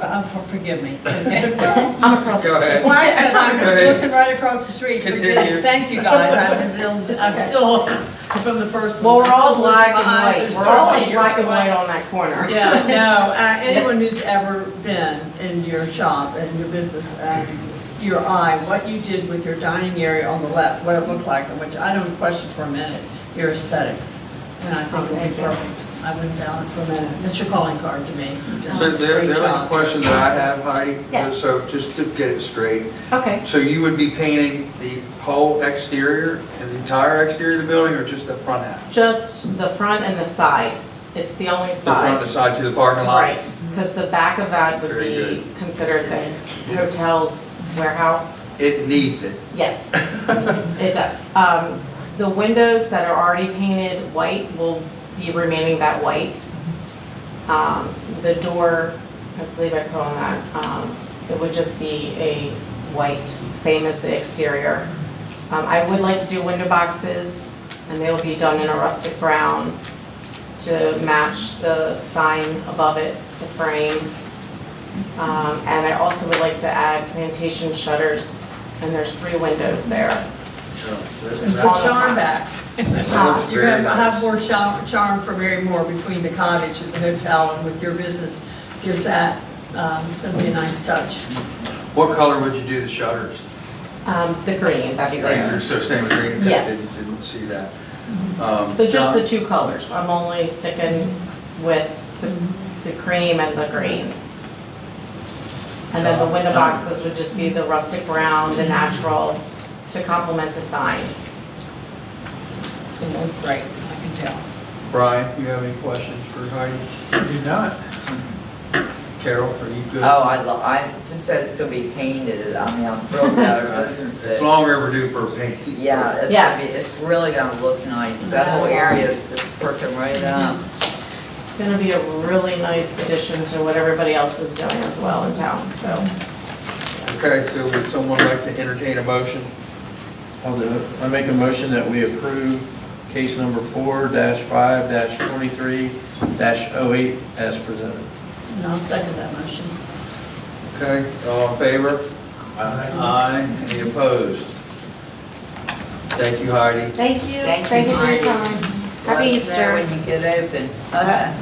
forgive me. I'm across the Go ahead. street. Blacksmith, I'm Go ahead. looking right across the street. Continue. Thank you, guys. I'm still from the first one. Well, we're all Still black losing my eyes. and They're white. We're all starting in black to- and white on that corner. Yeah, no, anyone who's ever been in your shop and your business, your eye, what you did with your dining area on the left, what it looked like, which I don't question for a minute, your aesthetics. And I think it'll be Thank you. perfect. I wouldn't doubt it for a minute. That's your calling card to me. You've done So a the great other job. question that I have, Heidi, Yes. so just to get it straight, Okay. so you would be painting the whole exterior and the entire exterior of the building, or just the front half? Just the front and the side. It's the only The front and side. the side to the parking lot? Right, because the back of that would Very be good. considered the hotel's warehouse. It needs it. Yes, it does. The windows that are already painted white will be remaining that white. The door, I believe I put on that, it would just be a white, same as the exterior. I would like to do window boxes, and they will be done in a rustic brown to match the sign above it, the frame. And I also would like to add plantation shutters, and there's 3 windows there. Put charm back. That's You're very gonna have nice. more charm for Mary Moore between the cottage and the hotel and with your business. Gives that, it's gonna be a nice touch. What color would you do the shutters? The green, that's You're so same green, okay, Yes. didn't see that. So just John? the 2 colors. I'm only sticking with the cream and the green. And then the window boxes would just be the rustic brown, the natural, to complement the sign. It's gonna look great, I can tell. Brian, you have any questions for Heidi? Do not. Carol, are you good? Oh, I just said it's gonna be painted, I mean, I'm thrilled about it. It's long overdue for a paint. Yeah, it's Yes. gonna be, it's really gonna look nice. That whole area is just perking right up. It's gonna be a really nice addition to what everybody else is doing as well in town, so. Okay, so would someone like to entertain a motion? I'll do it. I make a motion that we approve case number 4-5-23-08 as presented. And I'll second that motion. Okay, all in favor? Aye. Any opposed? Thank you, Heidi. Thank you. Thank you, for your Heidi. time. Let Happy us know Easter. when you get open.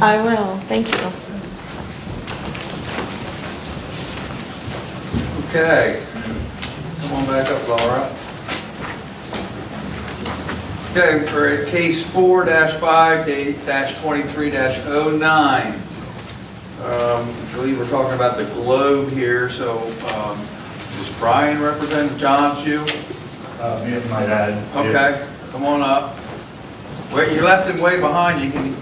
I will, thank you. Okay, come on back up, Laura. Okay, for case 4-5-23-09. I believe we're talking about the globe here, so does Brian represent John's you? Me and my dad. Okay, come on up. Wait, you left him way behind, you can.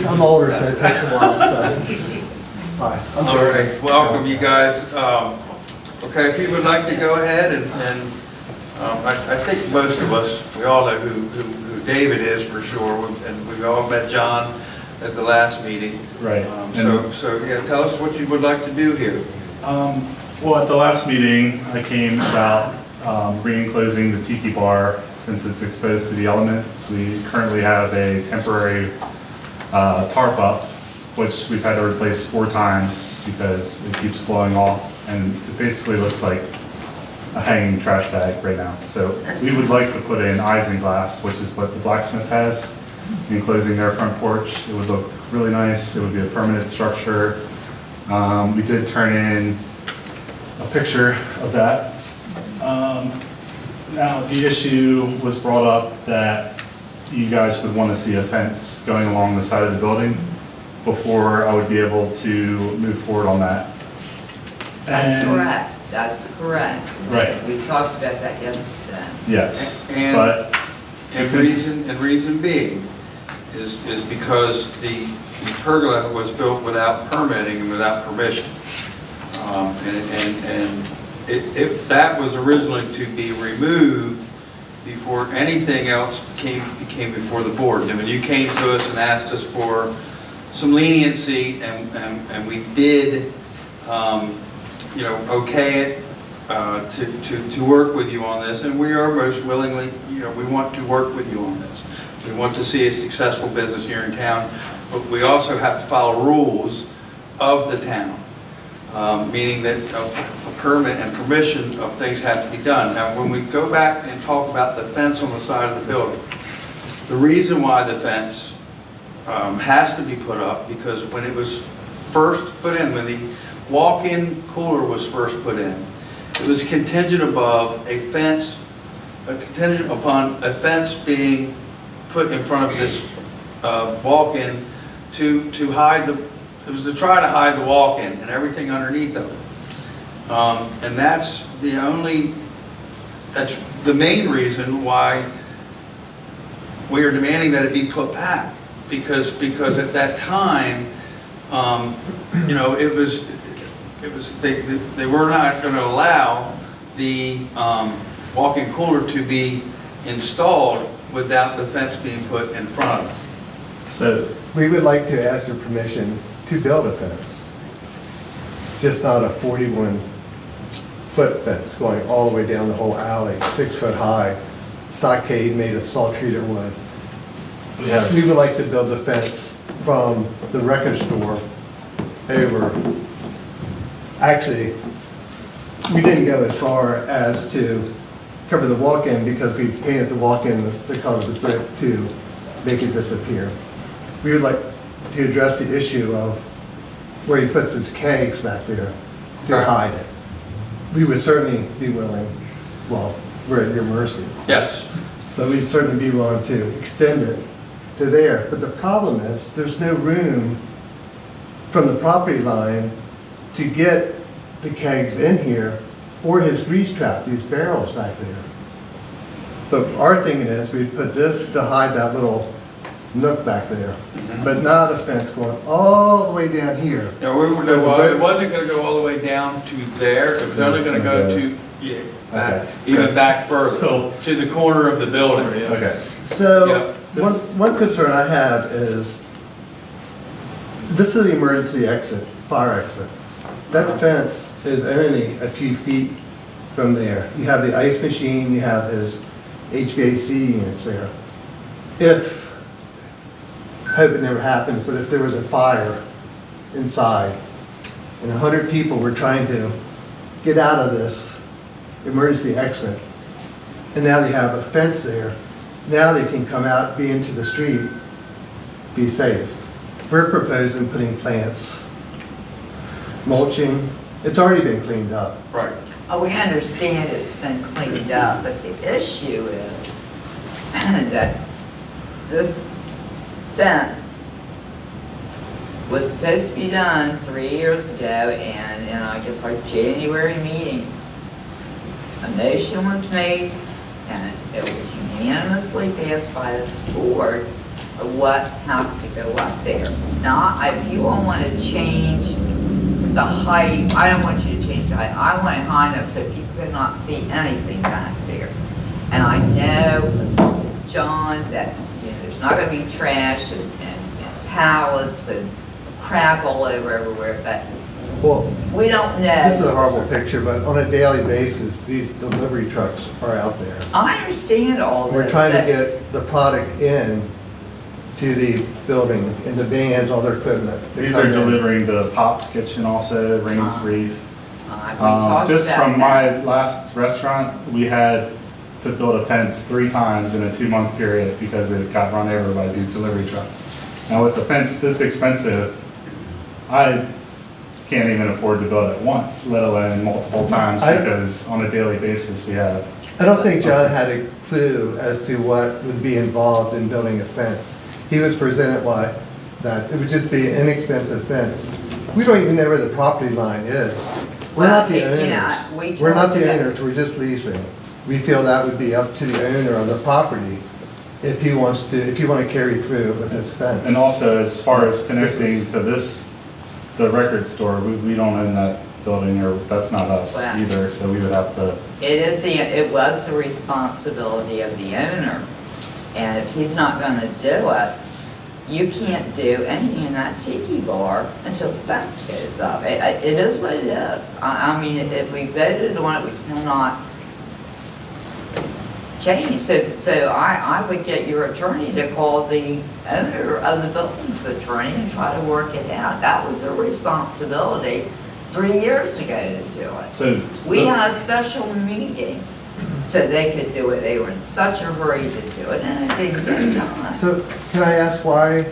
I'm older, so it takes a while, so. Hi. I'm All Jerry. right, welcome you guys. Okay, if you would like to go ahead and I think most of us, we all know who David is for sure, and we've all met John at the last meeting. Right. So yeah, tell us what you would like to do here. Well, at the last meeting, I came about re-enclosing the tiki bar since it's exposed to the elements. We currently have a temporary tarp up, which we've had to replace 4 times because it keeps blowing off, and it basically looks like a hanging trash bag right now. So we would like to put in isinglass, which is what the blacksmith has, enclosing their front porch. It would look really nice. It would be a permanent structure. We did turn in a picture of that. Now, the issue was brought up that you guys would want to see a fence going along the side of the building before I would be able to move forward on that. That's And- correct, that's correct. Right. We talked about that yesterday. Yes, And- but And because- reason being is because the pergola was built without permitting and without permission. That was originally to be removed before anything else came before the board. And when you came to us and asked us for some leniency, and we did, okay it, to work with you on this, and we are most willingly, we want to work with you on this. We want to see a successful business here in town, but we also have to follow rules of the town, meaning that a permit and permission of things have to be done. Now, when we go back and talk about the fence on the side of the building, the reason why the fence has to be put up, because when it was first put in, when the walk-in cooler was first put in, it was contingent upon a fence being put in front of this walk-in to hide it was to try to hide the walk-in and everything underneath of it. And that's the main reason why we are demanding that it be put back, because at that time, they were not going to allow the walk-in cooler to be installed without the fence being put in front of it. So We would like to ask your permission to build a fence, just not a 41-foot fence going all the way down the whole alley, 6 foot high, stockade made of salt-treated wood. We would like to build a fence from the record store over. Actually, we didn't go as far as to cover the walk-in because we painted the walk-in the color of the brick to make it disappear. We would like to address the issue of where he puts his kegs back there to hide it. We would certainly be willing, well, we're at your mercy, Yes. but we'd certainly be willing to extend it to there. But the problem is, there's no room from the property line to get the kegs in here or his grease trap, these barrels back there. But our thinking is, we'd put this to hide that little nook back there, but not a fence going all the way down here. No, it wasn't gonna go all the way down to there, it was only gonna go to, yeah, back, Okay. even back further, to the corner of the building. Okay. So, Yeah. one concern I have is, this is the emergency exit, fire exit. That fence is only a few feet from there. You have the ice machine, you have his HVAC units there. If, I hope it never happens, but if there was a fire inside and 100 people were trying to get out of this emergency exit, and now they have a fence there, now they can come out, be into the street, be safe. We're proposing putting plants, mulching, it's already been cleaned up. Right. Oh, we understand it's been cleaned up, but the issue is that this fence was supposed to be done 3 years ago, and in, I guess, our January meeting, a motion was made, and it was unanimously passed by this board of what has to go up there. Now, if you all want to change the height, I don't want you to change the height. I want it high enough so people cannot see anything back there. And I know, John, that there's not going to be trash and pallets and crap all over everywhere, but Well, we don't know. this is a horrible picture, but on a daily basis, these delivery trucks are out there. I understand all this. We're trying to but- get the product in to the building, and the vans, all their equipment. They These come are in. delivering to Pop's Kitchen also, Rain's Reef. we talked Just about from that. my last restaurant, we had to build a fence 3 times in a 2-month period because it got run over by these delivery trucks. Now with the fence this expensive, I can't even afford to build it once, let alone multiple times, because on a daily basis we have. I don't think John had a clue as to what would be involved in building a fence. He was presented that it would just be an inexpensive fence. We don't even know where the property line is. We're not the Well, yeah, owners. we We're not talked the about- owners, we're just leasing. We feel that would be up to the owner of the property if he want to carry through with his fence. And also, as far as connecting to the record store, we don't own that building, or that's not us Wow. either, so we would have to. It was the responsibility of the owner. And if he's not gonna do it, you can't do anything in that tiki bar until the fence goes up. It is what it is. I mean, if we voted on it, we cannot change. So I would get your attorney to call the owner of the building's attorney and try to work it out. That was their responsibility 3 years ago to do it. So We had a special meeting so they could do it. They were in such a hurry to do it, and it didn't get done. So can I ask why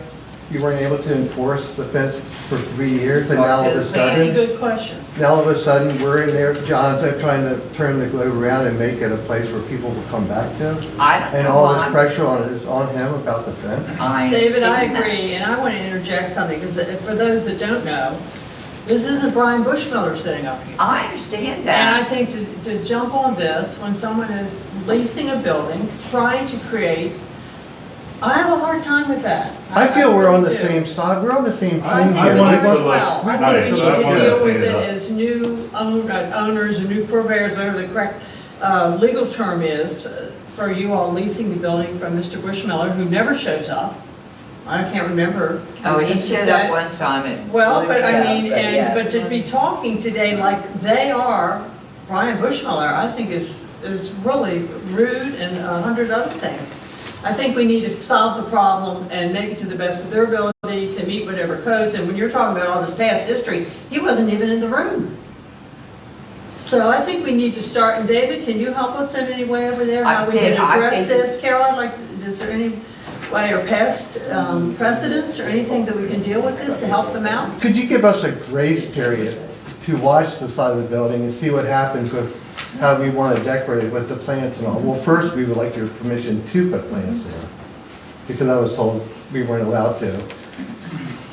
you weren't able to enforce the fence for 3 years, and now all of a That's That's a sudden, good question. now all of a sudden, we're in there, John's there trying to turn the globe around and make it a place where people will come back to? I don't And know all this why. pressure is on him about the fence? David, I understand that. agree, and I want to interject something, because for those that don't know, this isn't Brian Bushmiller sitting up here. I understand And I that. think to jump on this, when someone is leasing a building, trying to create, I have a hard time with that. I feel we're on the really do. same side, we're on the same I team think here. we wanted are to as look well. I nice. think I we need to wanted to deal with clean it it up. as new owners or new purveyors, whatever the correct legal term is, for you all leasing the building from Mr. Bushmiller, who never shows up. I can't remember. Oh, he showed That- up one time at. Well, but I Blue mean, Coat, but to be talking today like they are, Brian Bushmiller, I think is really rude and 100 other things. I think we need to solve the problem and make it to the best of their ability to meet whatever codes, and when you're talking about all this past history, he wasn't even in the room. So I think we need to start, and David, can you help us in any way over there, how we can address this? Carol, like, is there any way or past precedents or anything that we can deal with this to help them out? Could you give us a grace period to watch the side of the building and see what happens with how we want to decorate it with the plants and all? Well, first, we would like your permission to put plants in, because I was told we weren't allowed to.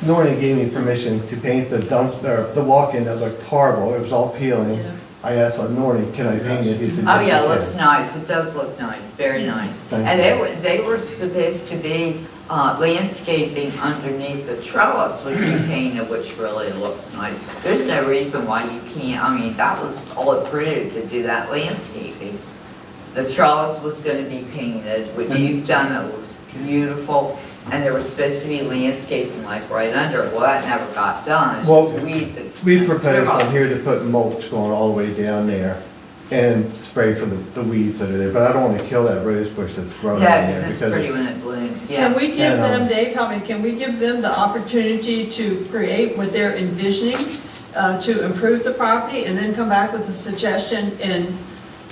Norton gave me permission to paint the dump, or the walk-in that looked horrible, it was all peeling. I asked Norton, can I paint it? He said, Oh, yeah, it "Yes, looks you nice, it does look nice, very nice. Thank And you. they were supposed to be landscaping underneath the trellis, which you painted, which really looks nice. There's no reason why you can't, I mean, that was all approved to do that landscaping. The trellis was gonna be painted, which you've done, it looks beautiful. And there was supposed to be landscaping like right under it, well, that never got done, it's Well, just weeds. We proposed on here to put mulch going all the way down there and spray for the weeds that are there, but I don't want to kill that rose bush that's growing in Yeah, there. because it's pretty when it blooms, Can yeah. we give And, them, Dave, help me, can we give them the opportunity to create what they're envisioning to improve the property and then come back with a suggestion in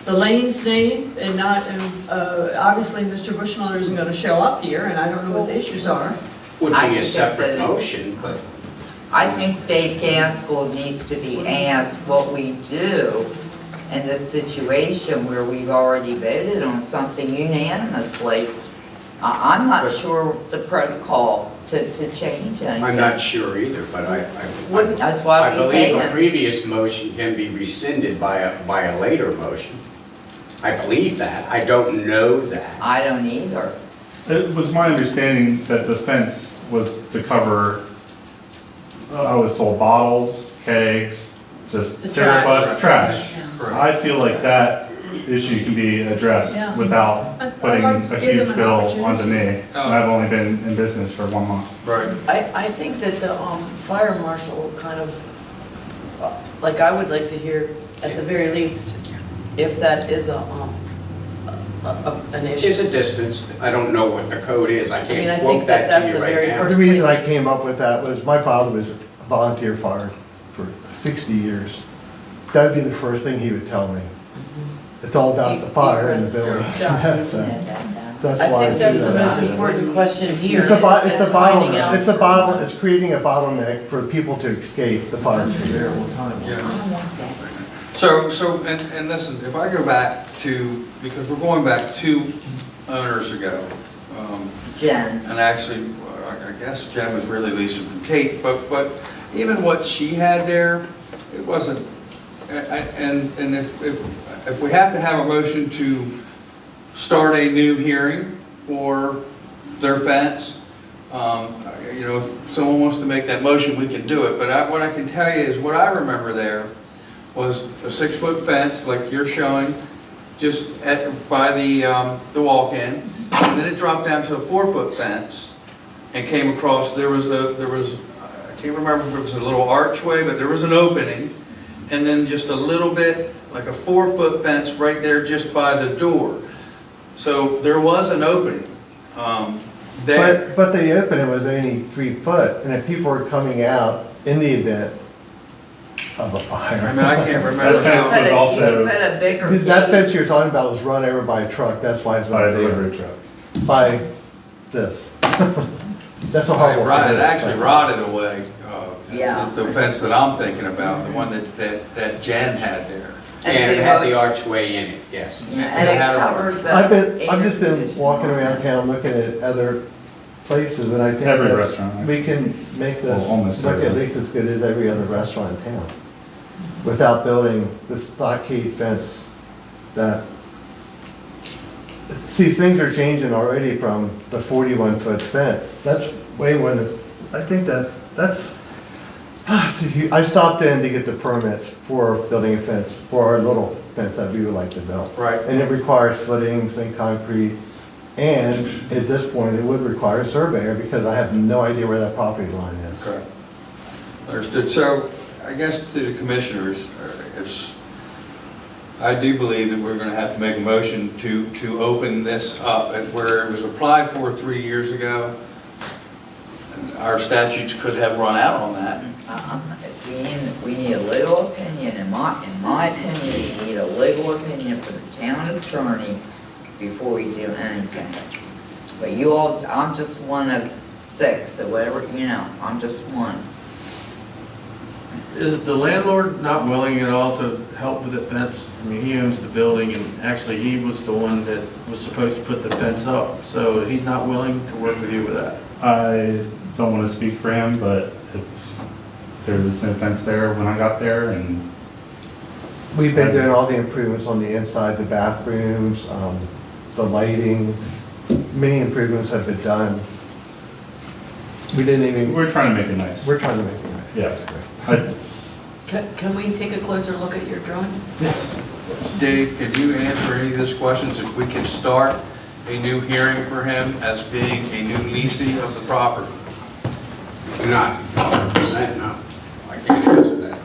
the lane's name and not, obviously Mr. Bushmiller isn't going to show up here and I don't know what the issues are. Would I be a think separate it's a- motion, but I think Dave Gaskell needs to be asked what we do in this situation where we've already voted on something unanimously. I'm not sure the protocol to change anything. I'm not sure either, but That's why I we believe pay a him. previous motion can be rescinded by a later motion. I believe that. I don't know that. I don't either. It was my understanding that the fence was to cover, I was told, bottles, kegs, just The cigarette trash. butts, trash. Correct. I feel like that issue can be addressed Yeah. without I'd putting like to a give them huge an bill opportunity. onto me. And I've only been in business for 1 month. Right. I think that the fire marshal kind of, like, I would like to hear, at the very least, if that is an issue. There's a distance. I don't know what the code is. I I mean, I can't think quote that that to that's you the right very now. first- The reason I came up with that was my father was a volunteer fire for 60 years. That'd be the first thing he would tell me. It's all about the fire in the building. So, That's I why I think do that's the most that. important question here. It's a is finding out- bottleneck, it's creating a bottleneck for people to escape the fire. And listen, if I go back to, because we're going back 2 owners ago, Jen, and actually, I guess Jen was really Lisa from Kate, but even what she had there, it wasn't, and if we have to have a motion to start a new hearing for their fence, you know, if someone wants to make that motion, we can do it, but what I can tell you is what I remember there was a 6-foot fence, like you're showing, just by the walk-in, and then it dropped down to a 4-foot fence and came across, there was, I can't remember if it was a little archway, but there was an opening, and then just a little bit, like a 4-foot fence right there just by the door. So there was an opening there. But the opening was only 3 foot, and if people were coming out in the event of a fire. I mean, I can't remember That fence how. was also put a bigger That gate. fence you're talking about was run over by a truck, that's why it's by not a there. delivery truck. By this. That's a horrible. It actually rotted away. Yeah. The fence that I'm thinking about, the one that Jen had there. And it had the archway in it, yes. And it covers the. I've just been walking around town looking at other places, and I think Every that restaurant. we can make this Well, almost look every. at least as good as every other restaurant in town, without building the stockade fence that, see, things are changing already from the 41-foot fence. That's way more than, I think that's, I stopped in to get the permits for building a fence, for our little fence that we would like to build. Right. And it requires footings and concrete, and at this point, it would require a surveyor, because I have no idea where that property line is. Correct. Understood. So I guess to the commissioners, I do believe that we're going to have to make a motion to open this up at where it was applied for 3 years ago. Our statutes could have run out on that. We need a little opinion opinion, in my opinion, you need a legal opinion from the town attorney before you do anything. But you all, I'm just one of 6, so whatever, I'm just one. Is the landlord not willing at all to help with the fence? I mean, he owns the building, and actually, he was the one that was supposed to put the fence up, so he's not willing to work with you with that? I don't want to speak for him, but there was no fence there when I got there, and We've been doing all the improvements on the inside, the bathrooms, the lighting. Many improvements have been done. We didn't even, we're trying to make it nice. we're trying to make it nice. Yeah. Can we take a closer look at your drawing? Yes. Dave, can you answer any of these questions? If we can start a new hearing for him as being a new leasing of the property? Not 100%, no. I can't answer that.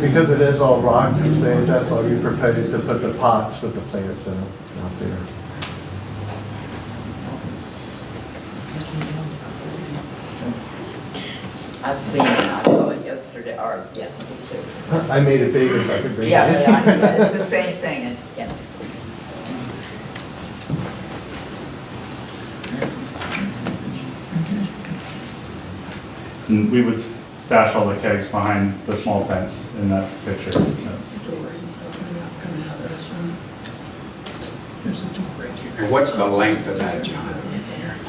Because it is all rocks and things, that's why we proposed to put the pots with the plants in them out there. I've seen it, I saw it yesterday, or, yeah, me too. I made it bigger so I could bring it Yeah, in. yeah, it's the same thing, and, yeah. And we would stash all the kegs behind the small fence in that picture. And what's the length of that, John?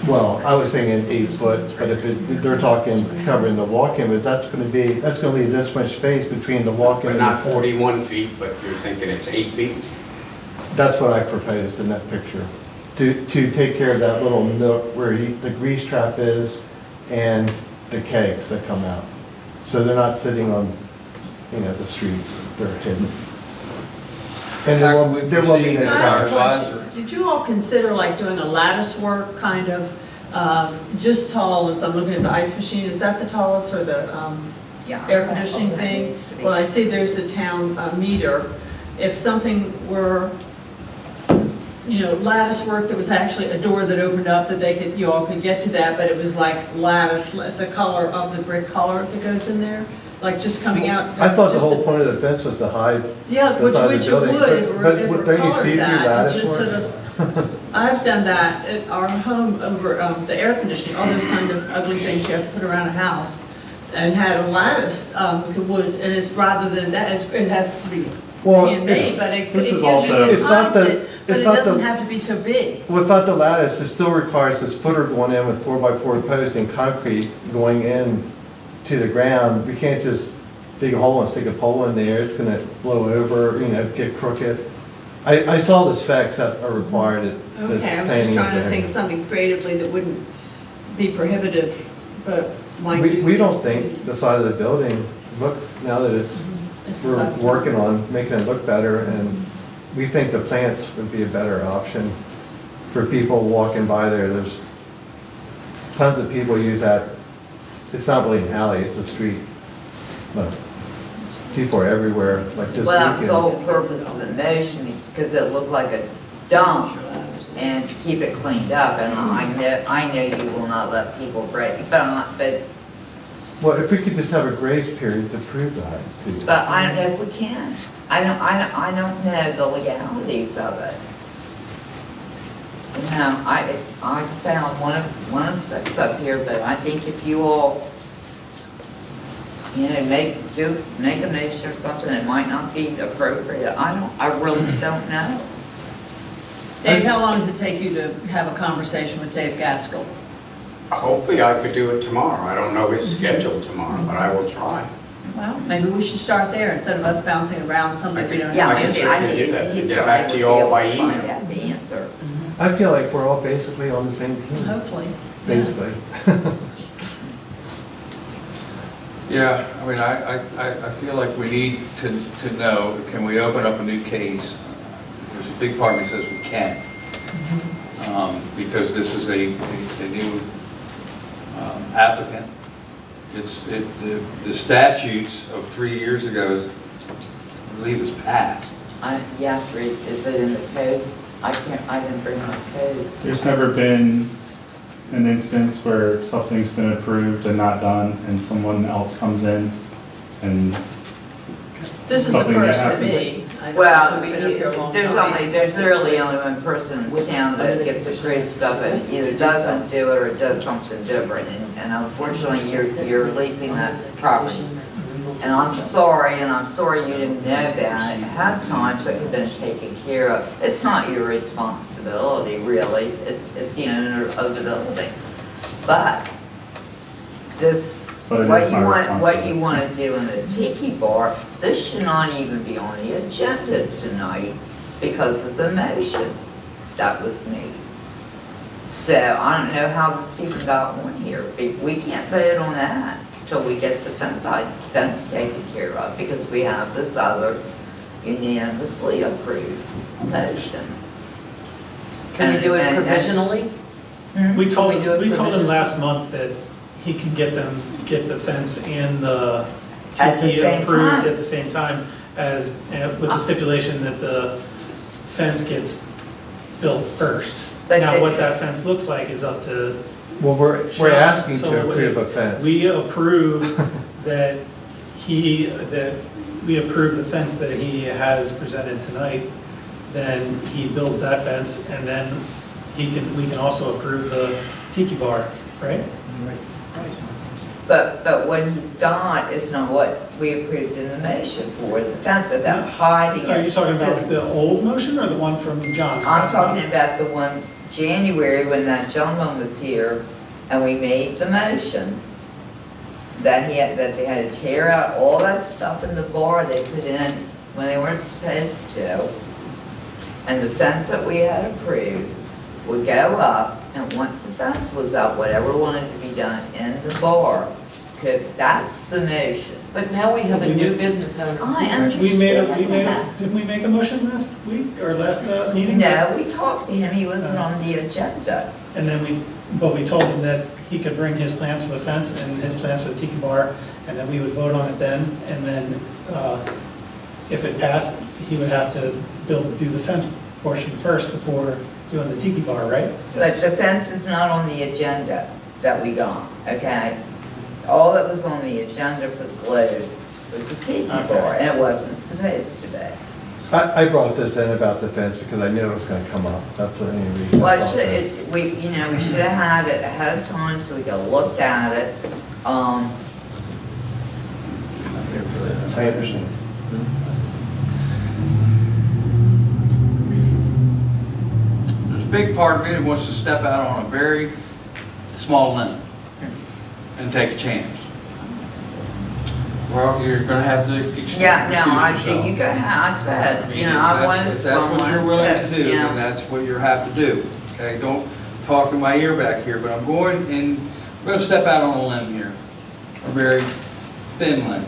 Well, I was thinking 8 foot, but if they're talking covering the walk-in, but that's gonna leave this much space between the walk-in But and not the fence. 41 feet, but you're thinking it's 8 feet? That's what I proposed in that picture, to take care of that little nook where the grease trap is and the kegs that come out. So they're not sitting on, the street, they're hidden. And there will be no I have a trash. question. Did you all consider like doing a lattice work kind of, just tall as, I'm looking at the ice machine, is that the tallest or the Yeah. air conditioning thing? Well, I see there's the town meter. If something were, lattice work that was actually a door that opened up that you all could get to that, but it was like lattice, the color of the brick color that goes in there, like just coming out. I thought the just whole a- point of the fence was to hide Yeah, the which side of the it building. would, if But it were don't you see colored through that, and lattice just sort work? of, I've done that at our home over the air conditioning, all those kind of ugly things you have to put around a house, and had a lattice with the wood, and it's rather than that, it has to be Well, handmade, but it this gives is you, also- it It's not hides the- it, but it's it not doesn't the- have to be so big. Well, it's not the lattice, it still requires this footer going in with 4x4 posts and concrete going in to the ground. We can't just dig a hole and stick a pole in there, it's gonna blow over, get crooked. I saw the specs that are required. the Okay, I was just planning trying to is there. think of something creatively that wouldn't be prohibitive, but might do. We don't think the side of the building looks, now that It's we're stuff. working on making it look better, and we think the plants would be a better option for people walking by there. There's tons of people use that. It's not really an alley, it's a street. But people are everywhere, like this Well, that was the weekend. whole purpose of the motion, because it looked like a dump, and to keep it cleaned up, and I know you will not let people break, but Well, if we could just have a grace period to prove that, too. But I don't know if we can. I don't know the legalities of it. I sound one of 6 up here, but I think if you all, make a motion or something, it might not be appropriate. I really don't know. Dave, how long does it take you to have a conversation with Dave Gaskell? Hopefully I could do it tomorrow. I don't know his schedule tomorrow, but I will try. Well, maybe we should start there instead of us bouncing around something we don't Yeah, know. I can the certainly answer. do that. He Get back to you all by certainly would be able to email. find out the answer. I feel like we're all basically on the same team, Hopefully. basically. Yeah, I mean, I feel like we need to know, can we open up a new case? There's a big part of me says we can. Because this is a new applicant. The statutes of 3 years ago, I believe, is passed. Is it in the code? I didn't bring my code. There's never been an instance where something's been approved and not done, and someone else comes in and This is the Something that first to happens. me. I know Well, I've been up here a long there's time. literally only one person in town that gets approved stuff and either doesn't do it or does something different. And unfortunately, you're leasing that property. And I'm sorry you didn't know that. Had times that have been taken care of. It's not your responsibility, really. It's the owner of the building. But this, But it what is you my want, what you responsibility. want to do in the tiki bar, this should not even be on the agenda tonight because of the motion that was made. So I don't know how this even got on here. We can't vote on that until we get the fence taken care of because we have this other unanimously approved motion. Can we do it And- provisionally? We told, Can we do it we told him provisionally? last month that he can get the fence and the At the tiki same approved time. at the same time as, with the stipulation that the fence gets built first. But Now, the- what that fence looks like is up to. Well, we're Sean. asking So to approve a if fence. We approve that we approve the fence that he has presented tonight, then he builds that fence, and then we can also approve the tiki bar, right? But what he's got is not what we approved in the motion for, the fence about hiding it. Are you talking about the old motion or the one from John? I'm talking about the one January when that gentleman was here and we made the motion that that they had to tear out all that stuff in the bar they put in when they weren't supposed to. And the fence that we had approved would go up, and once the fence was up, whatever wanted to be done in the bar, that's the motion. But now we have a new business owner. I understand. Didn't we make a motion last week or last meeting? No, we talked to him, he wasn't on the agenda. And then we told him that he could bring his plans for the fence and his plans for the tiki bar, and then we would vote on it then. And then, if it passed, he would have to do the fence portion first before doing the tiki bar, right? But the fence is not on the agenda that we got, okay? All that was on the agenda for the Globe was the tiki bar, and it wasn't supposed to be. I brought this in about the fence because I knew it was gonna come up. That's the only reason. I Well, brought this. we should have had it ahead of time so we could have looked at it. I understand. There's a big part of me that wants to step out on a very small limb and take a chance. Well, you're gonna have to excuse Yeah, no, yourself. you go ahead, I said, I mean, you know, I want to. If that's what you're willing to do, then that's what you have to do. Okay, don't talk in my ear back here, but I'm going to step out on a limb here, a very thin limb.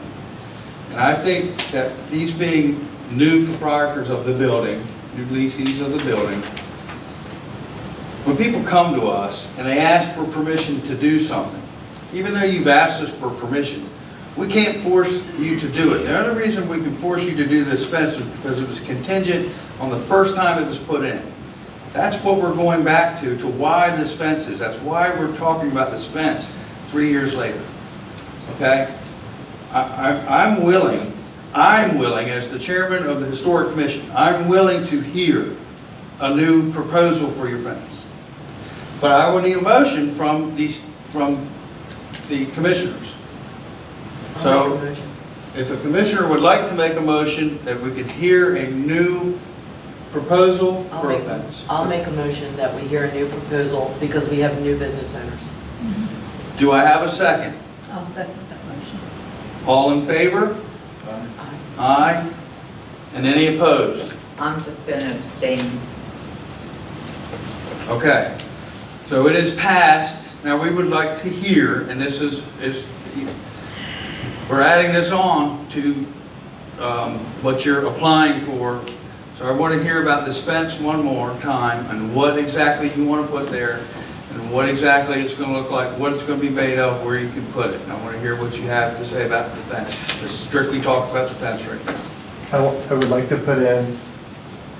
And I think that these being new proprietors of the building, new leases of the building, when people come to us and they ask for permission to do something, even though you've asked us for permission, we can't force you to do it. The only reason we can force you to do this fence is because it was contingent on the first time it was put in. That's what we're going back to why this fence is. That's why we're talking about this fence 3 years later. Okay? I'm willing, as the chairman of the Historic Commission, I'm willing to hear a new proposal for your fence. But I would need a motion from the commissioners. So, if a commissioner would like to make a motion that we could hear a new proposal for a fence. I'll make a motion that we hear a new proposal because we have new business owners. Do I have a second? I'll second that motion. All in favor? Aye. And any opposed? I'm just going to abstain. Okay. So it is passed. Now we would like to hear, and this is we're adding this on to what you're applying for. So I want to hear about this fence one more time and what exactly you want to put there and what exactly it's going to look like, what it's going to be made of, where you can put it. And I want to hear what you have to say about the fence. Let's strictly talk about the fence right now. I would like to put in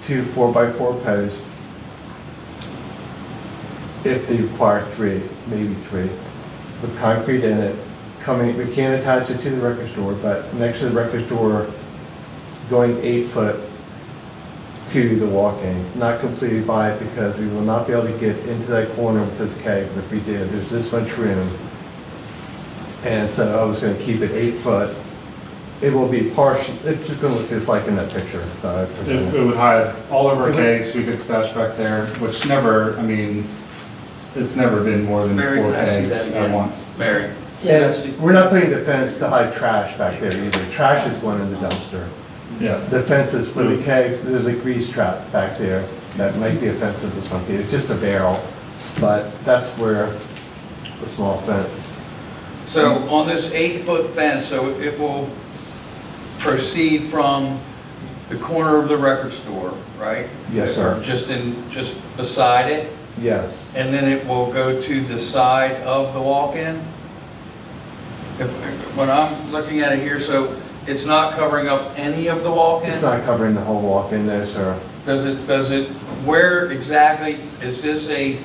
2 4x4 posts if they require 3, maybe 3, with concrete in it, coming, we can't attach it to the record store, but next to the record store, going 8 foot to the walk-in, not completely by it because we will not be able to get into that corner with those kegs if we did. There's this much room. And so I was gonna keep it 8 foot. It will be partial, it's just gonna look just like in that picture. It would hide all of our kegs we could stash back there, which never, I mean, it's never been more than Mary, 4 can I see kegs that at again? once. Mary. And we're not putting the fence to hide trash back there either. Trash is going in the dumpster. Yeah. The fence is for the kegs, there's a grease trap back there that might be offensive to something. It's just a barrel, but that's where the small fence. So on this 8-foot fence, so it will proceed from the corner of the record store, right? Yes, sir. Or just beside it, Yes. and then it will go to the side of the walk-in? When I'm looking at it here, so it's not covering up any of the walk-in? It's not covering the whole walk-in there, sir. Does it, where exactly, is this a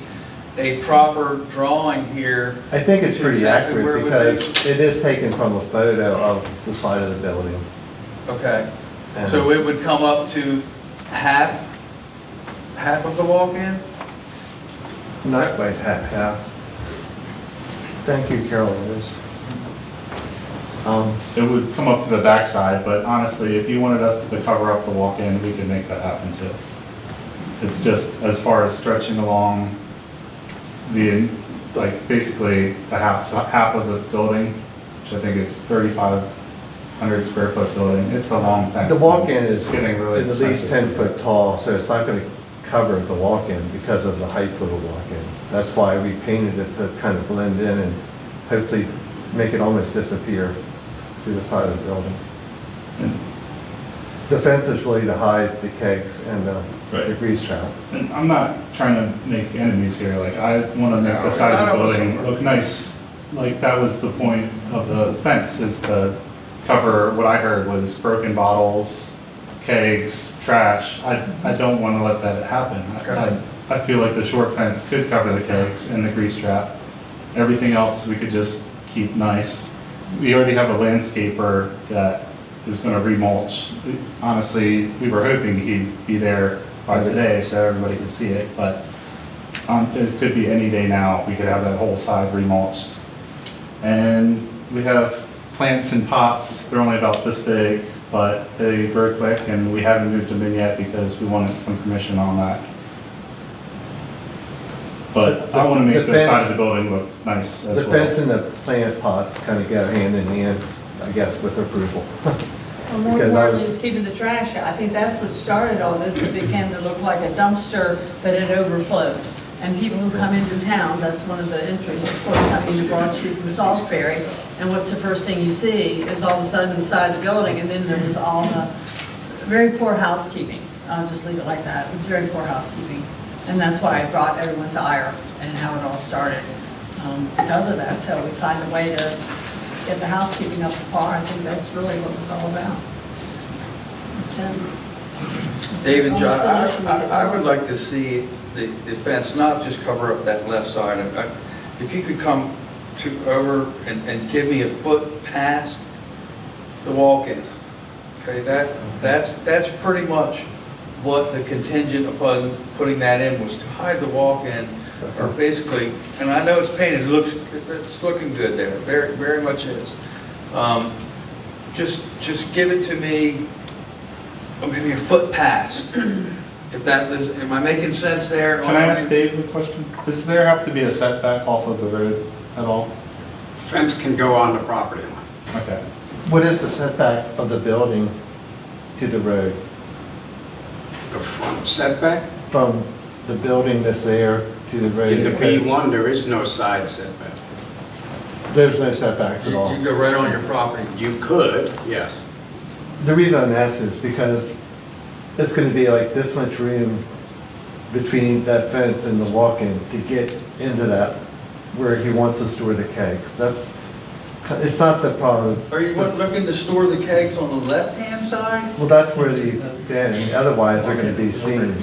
proper drawing here? I think it's to pretty exactly where accurate it would because it is taken from a photo of the side of the building. be? Okay, And so it would come up to half of the walk-in? not quite half. Thank you, Carol. It would come up to the backside, but honestly, if you wanted us to cover up the walk-in, we could make that happen too. It's just, as far as stretching along the, like, basically the half of this building, which I think is 3,500 square foot building, it's a long fence. The walk-in is It's getting really at least expensive. 10 foot tall, so it's not going to cover the walk-in because of the height of the walk-in. That's why we painted it to kind of blend in and hopefully make it almost disappear to the side of the building. The fence is really to hide the kegs and the grease trap. And I'm not trying to make enemies here, like, I want to make the side of the building look nice. Like, that was the point of the fence, is to cover, what I heard was broken bottles, kegs, trash. I don't want to let that happen. I feel like the short fence could cover the kegs and the grease trap. Everything else we could just keep nice. We already have a landscaper that is going to remulch. Honestly, we were hoping he'd be there by today so everybody could see it, but it could be any day now. We could have that whole side remulched. And we have plants in pots. They're only about this big, but they grow quick, and we haven't moved them in yet because we wanted some permission on that. But I want to make the side of the building look nice as well. The fence and the plant pots kind of go hand in hand, I guess, with approval. Well, more Because I important was- is keeping the trash out. I think that's what started all this. It began to look like a dumpster, but it overflowed. And people who come into town, that's one of the entries, of course, coming to Broad Street from Salisbury. And what's the first thing you see is all of a sudden the side of the building, and then there's all the very poor housekeeping. I'll just leave it like that. It was very poor housekeeping. And that's why I brought everyone's ire and how it all started because of that. So we find a way to get the housekeeping up to par. I think that's really what it's all about. Dave and John, Solution we could I would find. like to see the fence not just cover up that left side. If you could come over and give me a foot past the walk-in. Okay, that's pretty much what the contingent upon putting that in was, to hide the walk-in, or basically, and I know it's painted, it's looking good there, very, very much is. Just give it to me, maybe a foot past. If that is, am I making sense there? Can I ask Dave a question? Does there have to be a setback off of the road at all? Fence can go on the property line. Okay. What is the setback of the building to the road? The front setback? From the building that's there to the road? In the B1, there is no side setback. There's no setbacks at You all. can go right on your property. You could, yes. The reason I'm asking is because it's going to be like this much room between that fence and the walk-in to get into that, where he wants to store the kegs. It's not the problem. Are you looking to store the kegs on the left-hand side? Well, that's where they've been, otherwise they're going to be seen.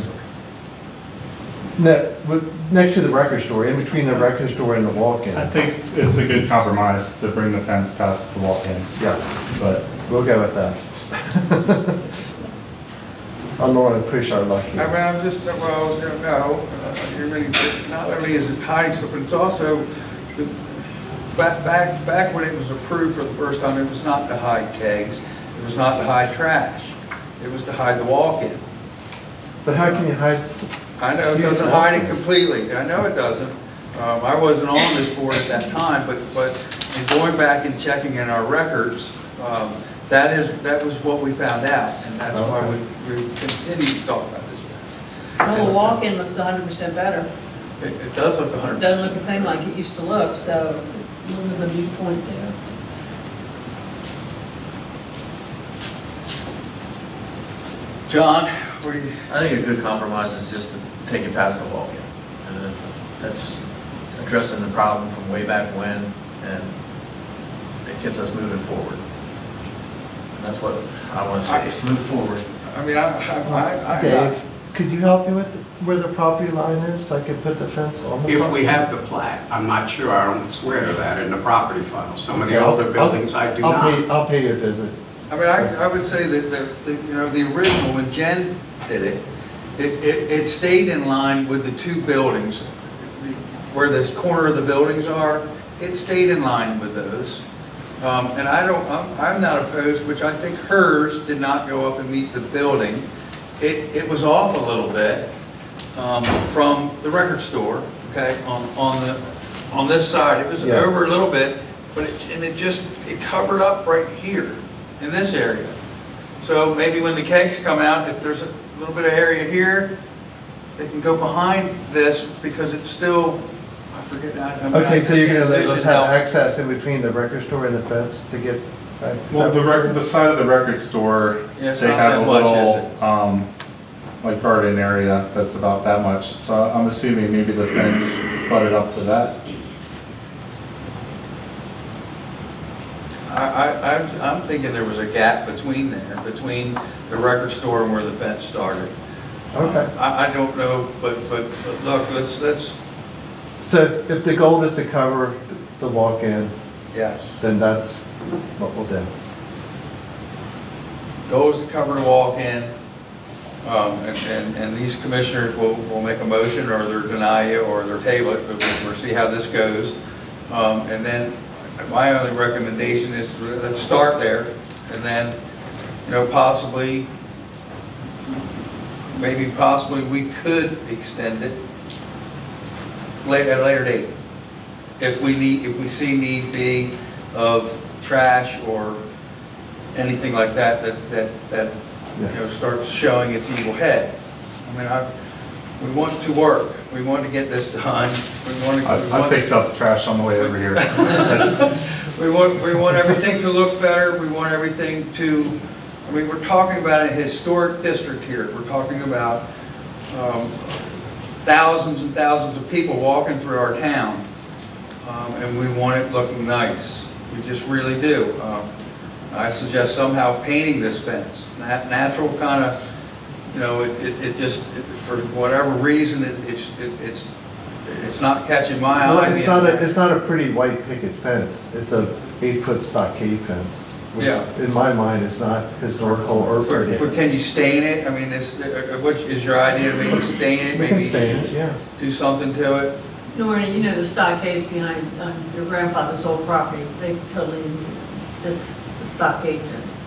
Next to the record store, in between the record store and the walk-in. I think it's a good compromise to bring the fence past the walk-in, Yes, but we'll go with that. I don't want to push our luck I mean, here. I'm just, well, no, you're really, not only is it hiding stuff, but it's also, back when it was approved for the first time, it was not to hide kegs, it was not to hide trash, it was to hide the walk-in. But how can you hide? I know it doesn't hide it completely, I know it doesn't. I wasn't on this board at that time, but in going back and checking in our records, that was what we found out, and that's why we continue to talk about this fence. Well, the walk-in looks 100% better. It does look 100%. It doesn't look a thing like it used to look, so it's a little bit of a viewpoint there. John, what do you? I think a good compromise is just to take it past the walk-in. And then that's addressing the problem from way back when, and it gets us moving forward. And that's what I want to see, is move forward. I mean, I Dave, could you help me with where the property line is, so I can put the fence on the property? If we have the plat, I'm not sure, I don't swear to that in the property file. Some of the Okay, older buildings I do not. I'll pay you a visit. I mean, I would say that the original, when Jen did it, it stayed in line with the two buildings. Where this corner of the buildings are, it stayed in line with those. And I'm not opposed, which I think hers did not go up and meet the building. It was off a little bit from the record store, okay, on this side. It was Yes. over a little bit, but it covered up right here in this area. So maybe when the kegs come out, if there's a little bit of area here, they can go behind this because it's still, I forget that. I mean, Okay, so you're gonna let us envision have how- access in between the record store and the fence to get back? well, the side of the record store, Yeah, it's they not have that a much, is little, like garden area that's about that much. So I'm assuming maybe the fence butted up to that. I'm thinking there was a gap between there, between the record store and where the fence started. Okay. I don't know, but look, let's, So if the goal is to cover the walk-in, yes. then that's what we'll do. Goal is to cover the walk-in, and these commissioners will make a motion, or they'll deny you, or they'll table it, but we'll see how this goes. And then my only recommendation is, let's start there, and then, possibly we could extend it at a later date. If we see need be of trash or anything like that starts showing its evil head. I mean, we want to work, we want to get this done. I picked up trash on the way over here. That's- We want everything to look better, we want everything to, I mean, we're talking about a historic district here. We're talking about thousands and thousands of people walking through our town, and we want it looking nice. We just really do. I suggest somehow painting this fence, natural kind of, for whatever reason, it's not catching my eye. Well, it's not a pretty white picket fence. It's a 8-foot stockade fence. Which Yeah. in my mind is not historical or pretty. But can you stain it? I mean, which is your idea to maybe stain it, We can maybe stain it, yes. do something to it? Noreen, the stockades behind your grandfather's old property, they totally, it's the stockade fence.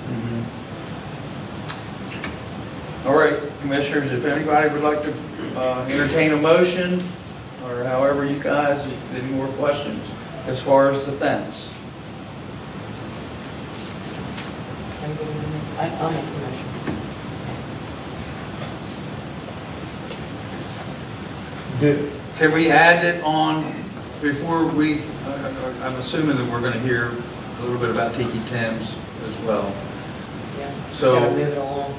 All right, commissioners, if anybody would like to entertain a motion, or however you guys, if any more questions, as far as the fence. I'll make the motion. Can we add it on before we, I'm assuming that we're going to hear a little bit about Tiki Tim's as well. Yeah. So- Gotta move it along.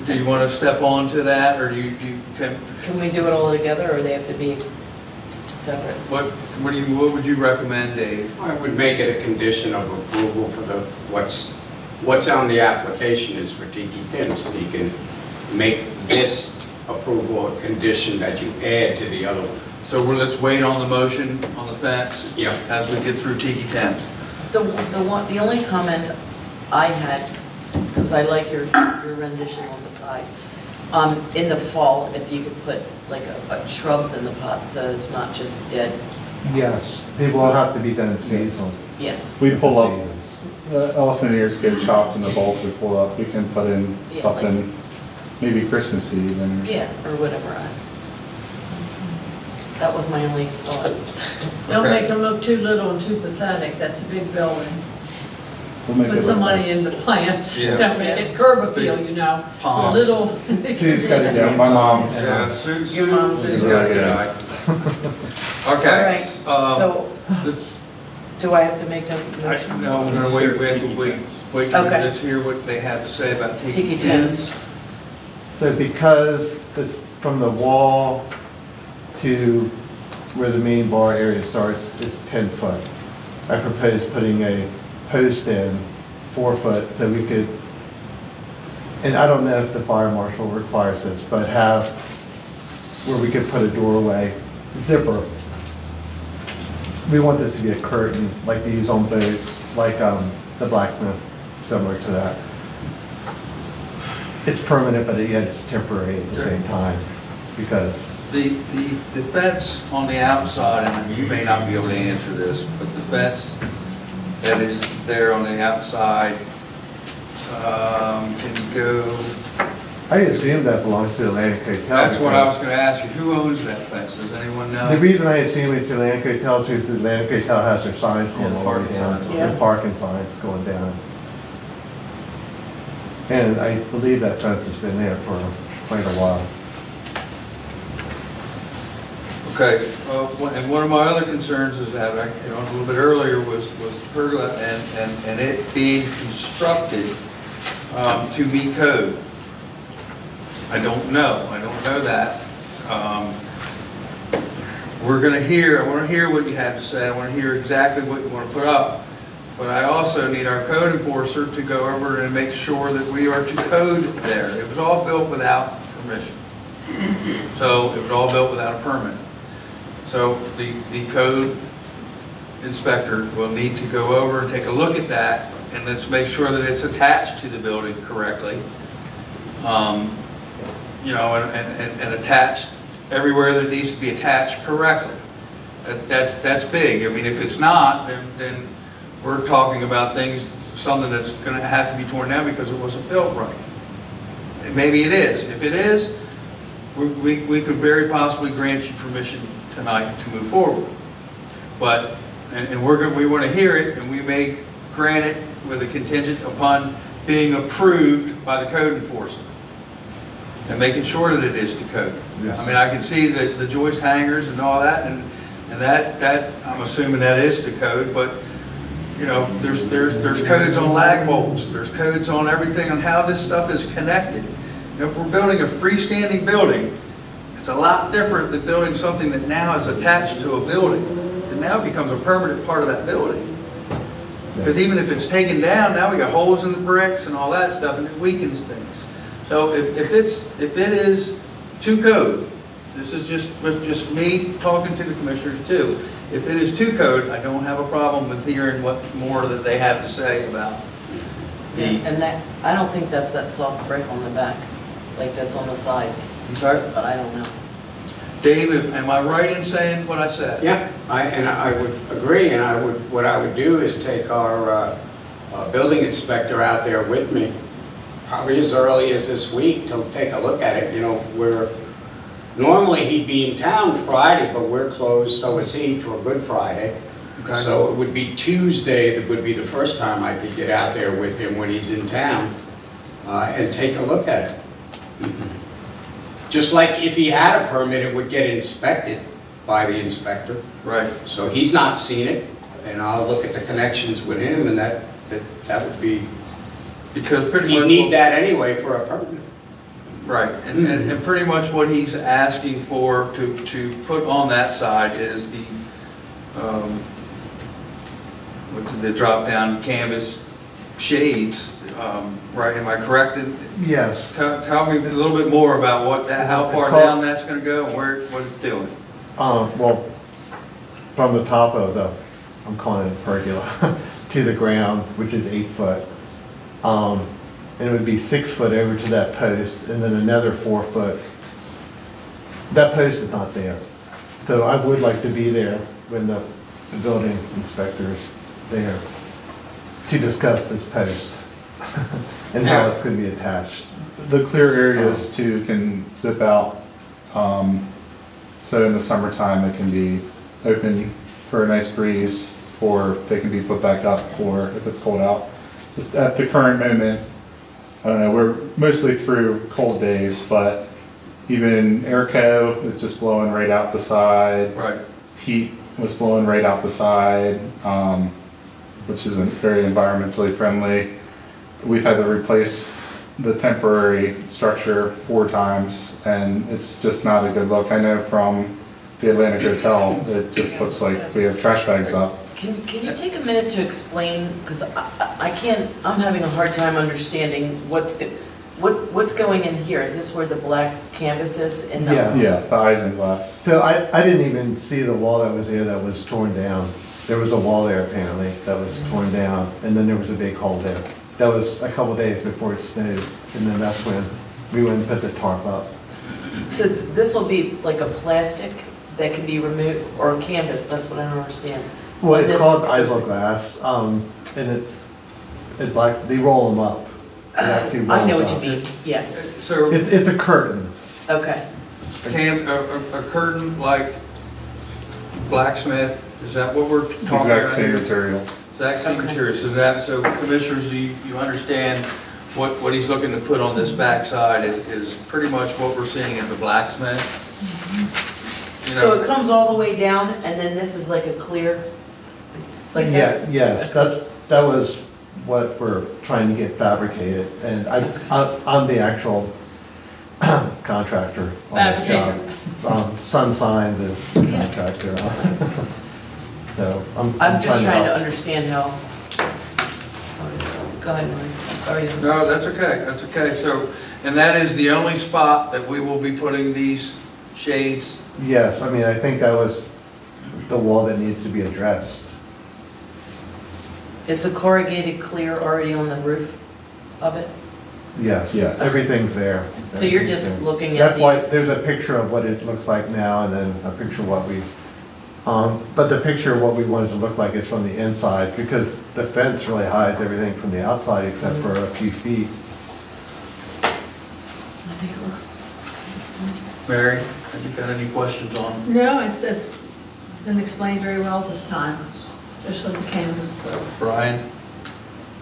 Do you want to step on to that, or can, Can we do it all together, or they have to be separate? what would you recommend, Dave? I would make it a condition of approval for what's on the application is for Tiki Tim, so you can make this approval, a condition that you add to the other one. So let's wait on the motion on the fence. Yeah. As we get through Tiki Tent. The only comment I had, because I like your rendition on the side, in the fall, if you could put like a shrubs in the pots, so it's not just dead. Yes, they will have to be done seasonal. Yes. We pull up, Seasons. the elephant ears get chopped and the bulbs we pull up. We can put in Yeah, something, maybe Christmas Eve and. Yeah, or whatever. That was my only thought. Don't Okay. make them look too little and too pathetic, that's a big building. We'll make Put it some look money nice. into plants, Yeah. don't make it curb appeal, you know. Palms. Little. Sue's got a Yeah, my mom's. Yeah, Your mom's Sue's in. got a good eye. Okay. So, do I have to make a motion? No, we're gonna wait till Okay. let's hear what they have to say about Tiki Tiki Tents. Tents. So because it's from the wall to where the main bar area starts, it's 10 foot. I propose putting a post in 4 foot so we could, and I don't know if the fire marshal requires this, but have where we could put a doorway, zipper. We want this to be a curtain like they use on boats, like the blacksmith, similar to that. It's permanent, but yet it's temporary at the same time because The fence on the outside, and you may not be able to answer this, but the fence that is there on the outside, can you go, I assume that belongs to Atlantic Hotel. that's what I was gonna ask you, who owns that fence, does anyone know? The reason I assume it's Atlantic Hotel is because Atlantic Hotel has their signs Yeah, going the all the way parking down. signs. Yeah. Their parking signs going down. And I believe that fence has been there for quite a while. Okay, and one of my other concerns is that, a little bit earlier was pergola and it being constructed to meet code. I don't know that. We're gonna hear, I wanna hear what you have to say, I wanna hear exactly what you wanna put up. But I also need our code enforcer to go over and make sure that we are to code there. It was all built without permission. So it was all built without a permit. So the code inspector will need to go over and take a look at that, and let's make sure that it's attached to the building correctly. And attached everywhere that it needs to be attached correctly. That's big. I mean, if it's not, then we're talking about things, something that's gonna have to be torn down because it wasn't built right. And maybe it is. If it is, we could very possibly grant you permission tonight to move forward. But, and we want to hear it, and we may grant it with a contingent upon being approved by the code enforcement and making sure that it is to code. Yes. I mean, I can see the joist hangers and all that, and that, I'm assuming that is to code, but, there's codes on lag bolts, there's codes on everything on how this stuff is connected. If we're building a freestanding building, it's a lot different than building something that now is attached to a building. It now becomes a permanent part of that building. Because even if it's taken down, now we got holes in the bricks and all that stuff, and it weakens things. So if it is to code, this is just me talking to the commissioners too. If it is to code, I don't have a problem with hearing what more that they have to say about And that, I don't think that's that soft brick on the back, like that's on the sides, Okay. but I don't know. David, am I right in saying what I said? Yeah, I would agree, and what I would do is take our building inspector out there with me, probably as early as this week, to take a look at it. Normally he'd be in town Friday, but we're closed, so is he, for Good Friday. Okay. So it would be Tuesday that would be the first time I could get out there with him when he's in town and take a look at it. Just like if he had a permit, it would get inspected by the inspector. Right. So he's not seen it, and I'll look at the connections with him, and that would be, Because pretty you much. need that anyway for a permit. Right, and pretty much what he's asking for to put on that side is the drop-down canvas shades, right, am I correct? Yes. Tell me a little bit more about what that, how far It's called- down that's gonna go and what it's doing. Well, from the top of the, I'm calling it pergola, to the ground, which is 8 foot. And it would be 6 foot over to that post, and then another 4 foot. That post is not there. So I would like to be there when the building inspector's there to discuss this post and how it's going to be attached. The clear areas too can zip out. So in the summertime, it can be open for a nice breeze, or they can be put back up for if it's cold out. Just at the current moment, I don't know, we're mostly through cold days, but even airco is just blowing right out the side. Right. Heat was blowing right out the side, which isn't very environmentally friendly. We've had to replace the temporary structure 4 times, and it's just not a good look. I know from the Atlantic Hotel, it just looks like we have trash bags up. Can you take a minute to explain, because I can't, I'm having a hard time understanding what's going in here? Is this where the black canvas is? In the- Yes. Yeah, the isinglass. So I didn't even see the wall that was there that was torn down. There was a wall there apparently that was torn down, and then there was a big hole there. That was a couple days before it snowed, and then that's when we went and put the tarp up. So this will be like a plastic that can be removed, or a canvas, that's what I don't understand. Well, When it's this- called isoglass, and it black, they roll them up. It actually I know rolls what you up. mean, yeah, So It's a curtain. okay. a curtain like blacksmith, is that what we're talking about? Exact same here? material. Exact same Okay. material, so commissioners, you understand what he's looking to put on this backside is pretty much what we're seeing at the blacksmith. You So know, it comes all the way down, and then this is like a clear, it's like Yeah, that? yes, that was what we're trying to get fabricated, and I'm the actual contractor on this job. Sun Signs is the contractor. So I'm I'm just trying to help. understand how, go ahead, Lori. I'm sorry. no, that's okay, so, and that is the only spot that we will be putting these shades. Yes, I mean, I think that was the wall that needed to be addressed. Is the corrugated clear already on the roof of it? Yes, Yes. everything's there. So you're just Everything's there. looking at That's why, these- there's a picture of what it looks like now, and then a picture of what we, but the picture of what we wanted to look like is from the inside, because the fence really hides everything from the outside except for a few feet. I think it looks nice. Mary, have you got any questions on? No, it's been explained very well this time, especially the canvas. Brian?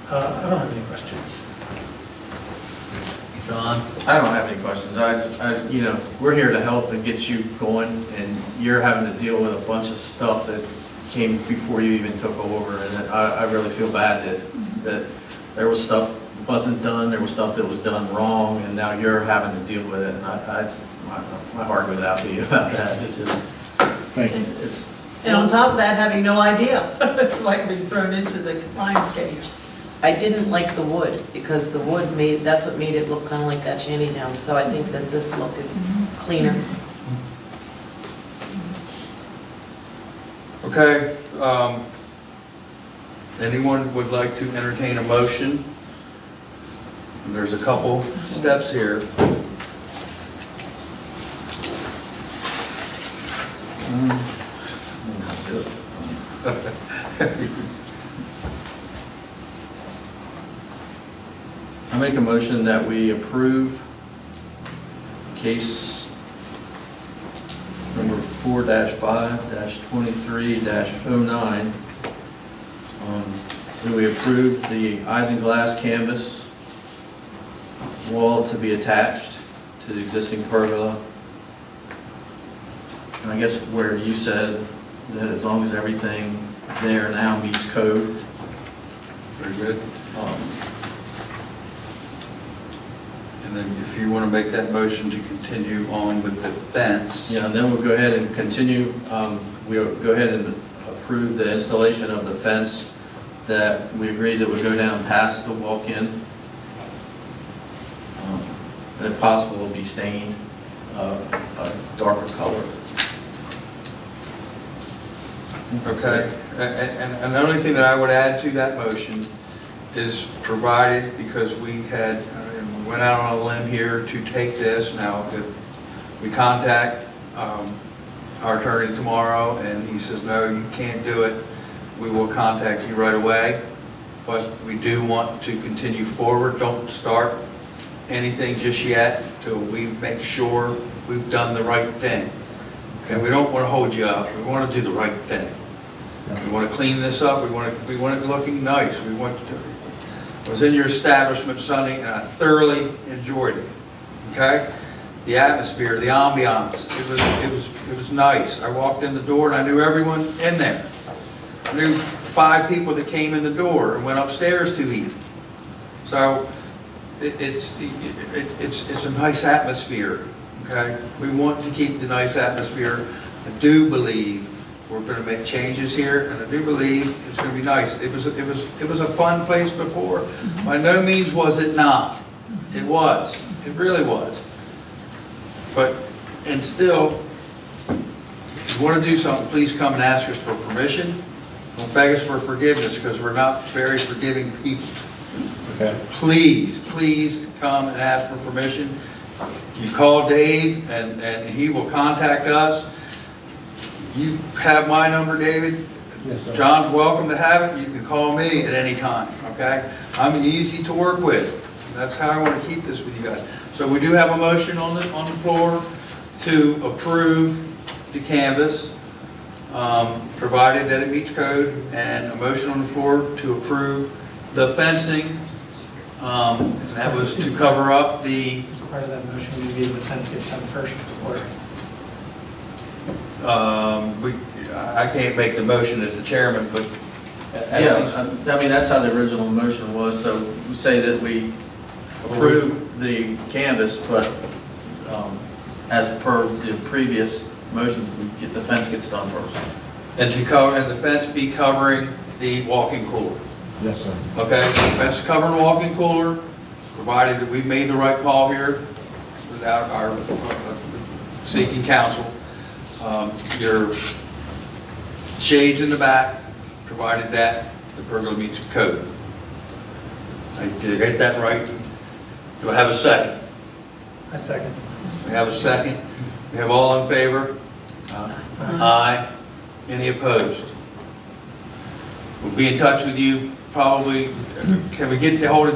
I don't have any questions. John? I don't have any questions. You know, we're here to help and get you going, and you're having to deal with a bunch of stuff that came before you even took over, and I really feel bad that there was stuff wasn't done, there was stuff that was done wrong, and now you're having to deal with it, and my heart goes out to you about that. It's just, Thank you. it's, And on top of that, having no idea. It's like being thrown into the lion's cage. I didn't like the wood, because the wood that's what made it look kind of like that shantytown, so I think that this look is cleaner. Okay, anyone would like to entertain a motion? There's a couple steps here. I make a motion that we approve case number 4-5-23-09. Do we approve the isinglass canvas wall to be attached to the existing pergola? And I guess where you said that as long as everything there now meets code. Very good. um, And then if you want to make that motion to continue on with the fence. Yeah, and then we'll go ahead and continue, we'll go ahead and approve the installation of the fence that we agreed that would go down past the walk-in. And if possible, will be stained a darker color. Okay, and the only thing that I would add to that motion is provided, because we went out on a limb here to take this. Now, if we contact our attorney tomorrow and he says, no, you can't do it, we will contact you right away. But we do want to continue forward. Don't start anything just yet till we make sure we've done the right thing. Okay, we don't want to hold you up. We want to do the right thing. We want to clean this up. We want it looking nice. I was in your establishment Sunday and I thoroughly enjoyed it. Okay, the atmosphere, the ambiance. It was nice. I walked in the door and I knew everyone in there. I knew 5 people that came in the door and went upstairs to eat. So it's a nice atmosphere. Okay, we want to keep the nice atmosphere. I do believe we're going to make changes here, and I do believe it's going to be nice. It was a fun place before. By no means was it not. It was. It really was. And still, if you want to do something, please come and ask us for permission. Don't beg us for forgiveness, because we're not very forgiving people. Okay. Please come and ask for permission. You call Dave and he will contact us. You have my number, David. Yes, sir. John's welcome to have it. You can call me at any time, okay? I'm easy to work with. That's how I want to keep this with you guys. So we do have a motion on the floor to approve the canvas, provided that it meets code, and a motion on the floor to approve the fencing. And that was to cover up the... As part of that motion, we need the fence gets done first, or? I can't make the motion as the chairman, but... Yeah, I mean, that's how the original motion was, so we say that we approve the canvas, but as per the previous motions, the fence gets done first. And the fence be covering the walk-in cooler. Yes, sir. Okay, the fence covering walk-in cooler, provided that we've made the right call here without our seeking counsel. Your shades in the back, provided that the pergola meets code. Did I get that right? Do I have a second? A second. We have a second. We have all in favor? Aye. Any opposed? We'll be in touch with you probably. Can we get a hold of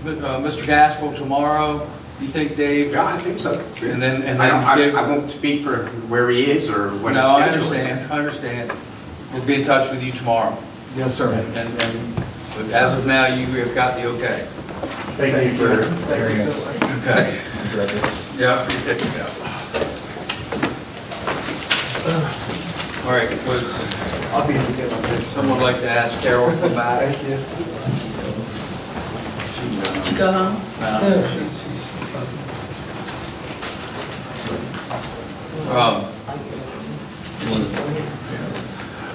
Mr. Gaskell tomorrow? You think, Dave? Yeah, I think so. And then I won't speak for where he is or what his No, I schedule is. understand. I understand. We'll be in touch with you tomorrow. Yes, sir. But as of now, you have got the okay. Thank you for hearing us. Okay. Yeah. All right, I'll be able to get my picture. someone like to ask Carol to come back? Thank you. Go home.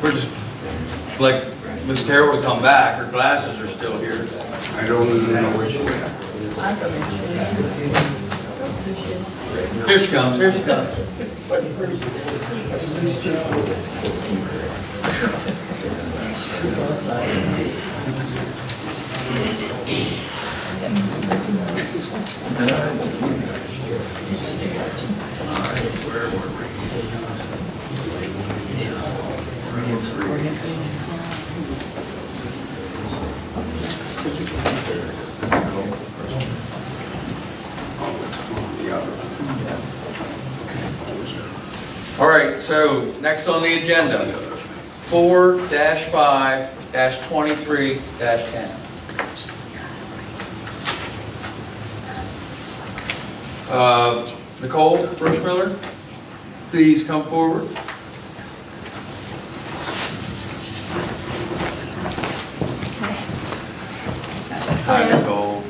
We're just, like, Miss Carol to come back, her glasses are still here. I don't know which way. Here she comes, here she comes. All right, so next on the agenda, 4-5-23-10. Nicole Brushmiller, please come forward. Hi, Nicole.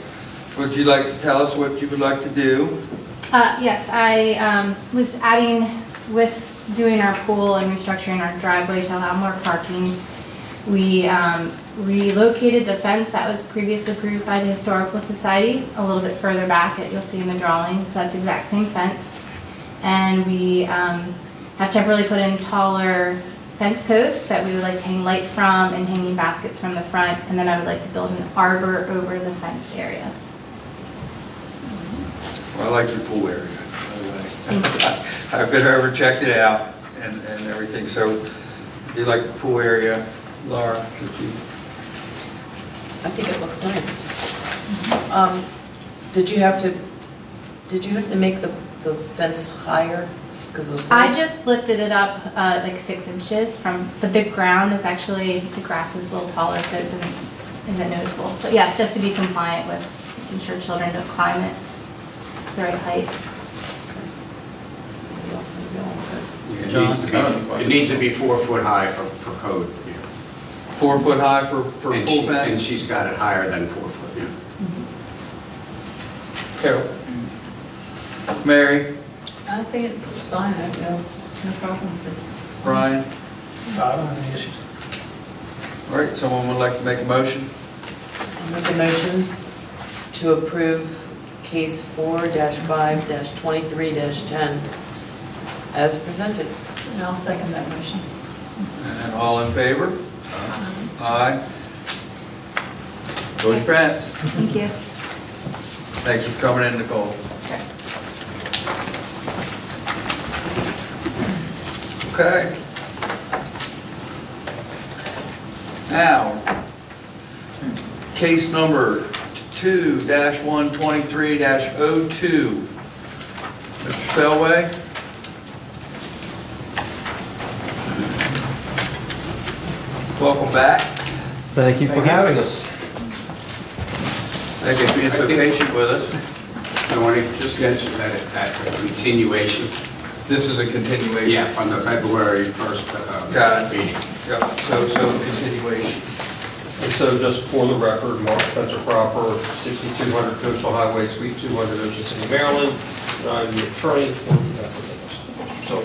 Would you like to tell us what you would like to do? Yes, I was adding, with doing our pool and restructuring our driveway to allow more parking. We relocated the fence that was previously approved by the Historical Society a little bit further back, you'll see in the drawing, so that's the exact same fence. And we have temporarily put in taller fence posts that we would like to hang lights from and hanging baskets from the front, and then I would like to build an arbor over the fenced area. Well, I like your pool area, by the way. Thank you. I've been over, checked it out and everything, so you like the pool area, Laura? Did you- I think it looks nice. Did you have to make the fence higher? Because of the I just lifted it up like 6 inches but the ground is actually, the grass is a little taller, so it isn't noticeable. But yes, just to be compliant with making sure children don't climb it to the right height. It needs to be 4 foot high for code. 4 foot high for pool And fence? she's got it higher than 4 foot, yeah. Carol? Mary? I think it's fine, I have no problem with it. Brian? I don't have any issues. All right, someone would like to make a motion? I'll make a motion to approve case 4-5-23-10 as presented. And I'll second that motion. And all in favor? Aye. George Prince? Thank you. Thank you for coming in, Nicole. Okay. Now, case number 2-123-02. Mr. Spellway? Welcome back. Thank you for having us. Thank you for being so patient with us. I want to just mention that that's a continuation. This is a continuation? Yeah, from the February 1st Got it. meeting. Yep, so continuation. And so just for the record, Mark Spencer Proper, 6200 Coastal Highway, Suite 200, Ocean City, Maryland. I'm the attorney for so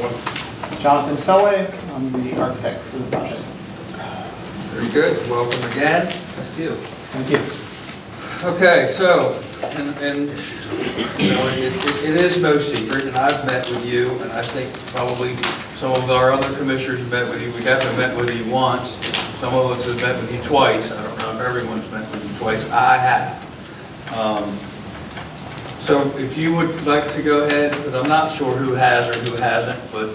Jonathan Selway, I'm the architect for the project. Very good, welcome again. Thank you. Thank you. Okay, so, and you know, it is no secret, and I've met with you, and I think probably some of our other commissioners have met with you. We haven't met with you once. Some of us have met with you twice. I don't know if everyone's met with you twice. I have. So if you would like to go ahead, but I'm not sure who has or who hasn't, but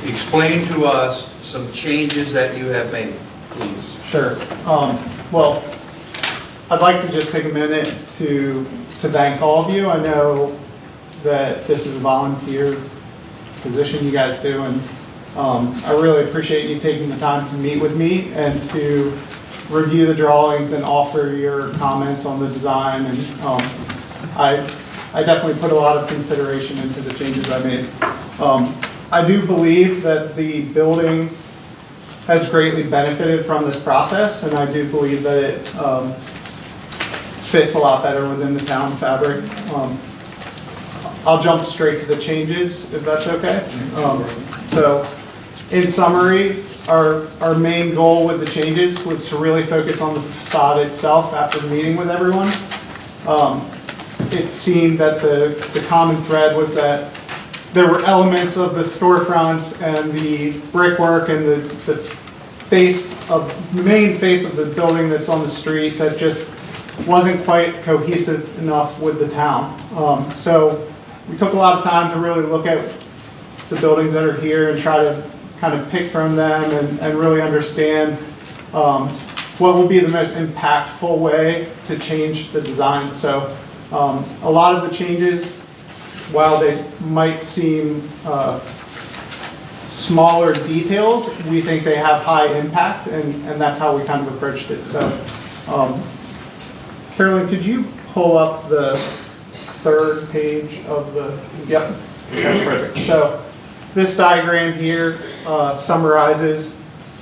explain to us some changes that you have made, please. Sure. Well, I'd like to just take a minute to thank all of you. I know that this is a volunteer position you guys do, and I really appreciate you taking the time to meet with me and to review the drawings and offer your comments on the design. And I definitely put a lot of consideration into the changes I made. I do believe that the building has greatly benefited from this process, and I do believe that it fits a lot better within the town fabric. I'll jump straight to the changes, if that's okay. So, in summary, our main goal with the changes was to really focus on the facade itself after meeting with everyone. It seemed that the common thread was that there were elements of the storefronts and the brickwork and the main face of the building that's on the street that just wasn't quite cohesive enough with the town. So we took a lot of time to really look at the buildings that are here and try to kind of pick from them and really understand what will be the most impactful way to change the design. So a lot of the changes, while they might seem smaller details, we think they have high impact, and that's how we kind of approached it. So, Carolyn, could you pull up the third page of the, yep, that's perfect. So this diagram here summarizes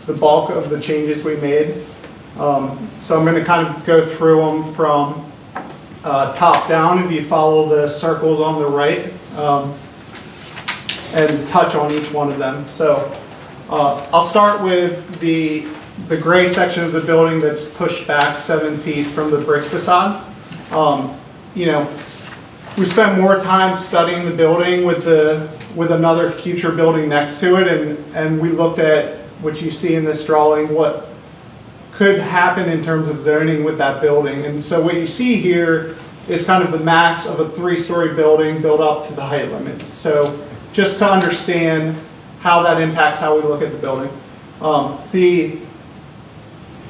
the bulk of the changes we made. So I'm going to kind of go through them from top down, if you follow the circles on the right, and touch on each one of them. So I'll start with the the gray section of the building that's pushed back 7 feet from the brick facade. You know, we spent more time studying the building with another future building next to it, and we looked at what you see in this drawing, what could happen in terms of zoning with that building. And so what you see here is kind of the mass of a 3-story building built up to the height limit. So just to understand how that impacts how we look at the building.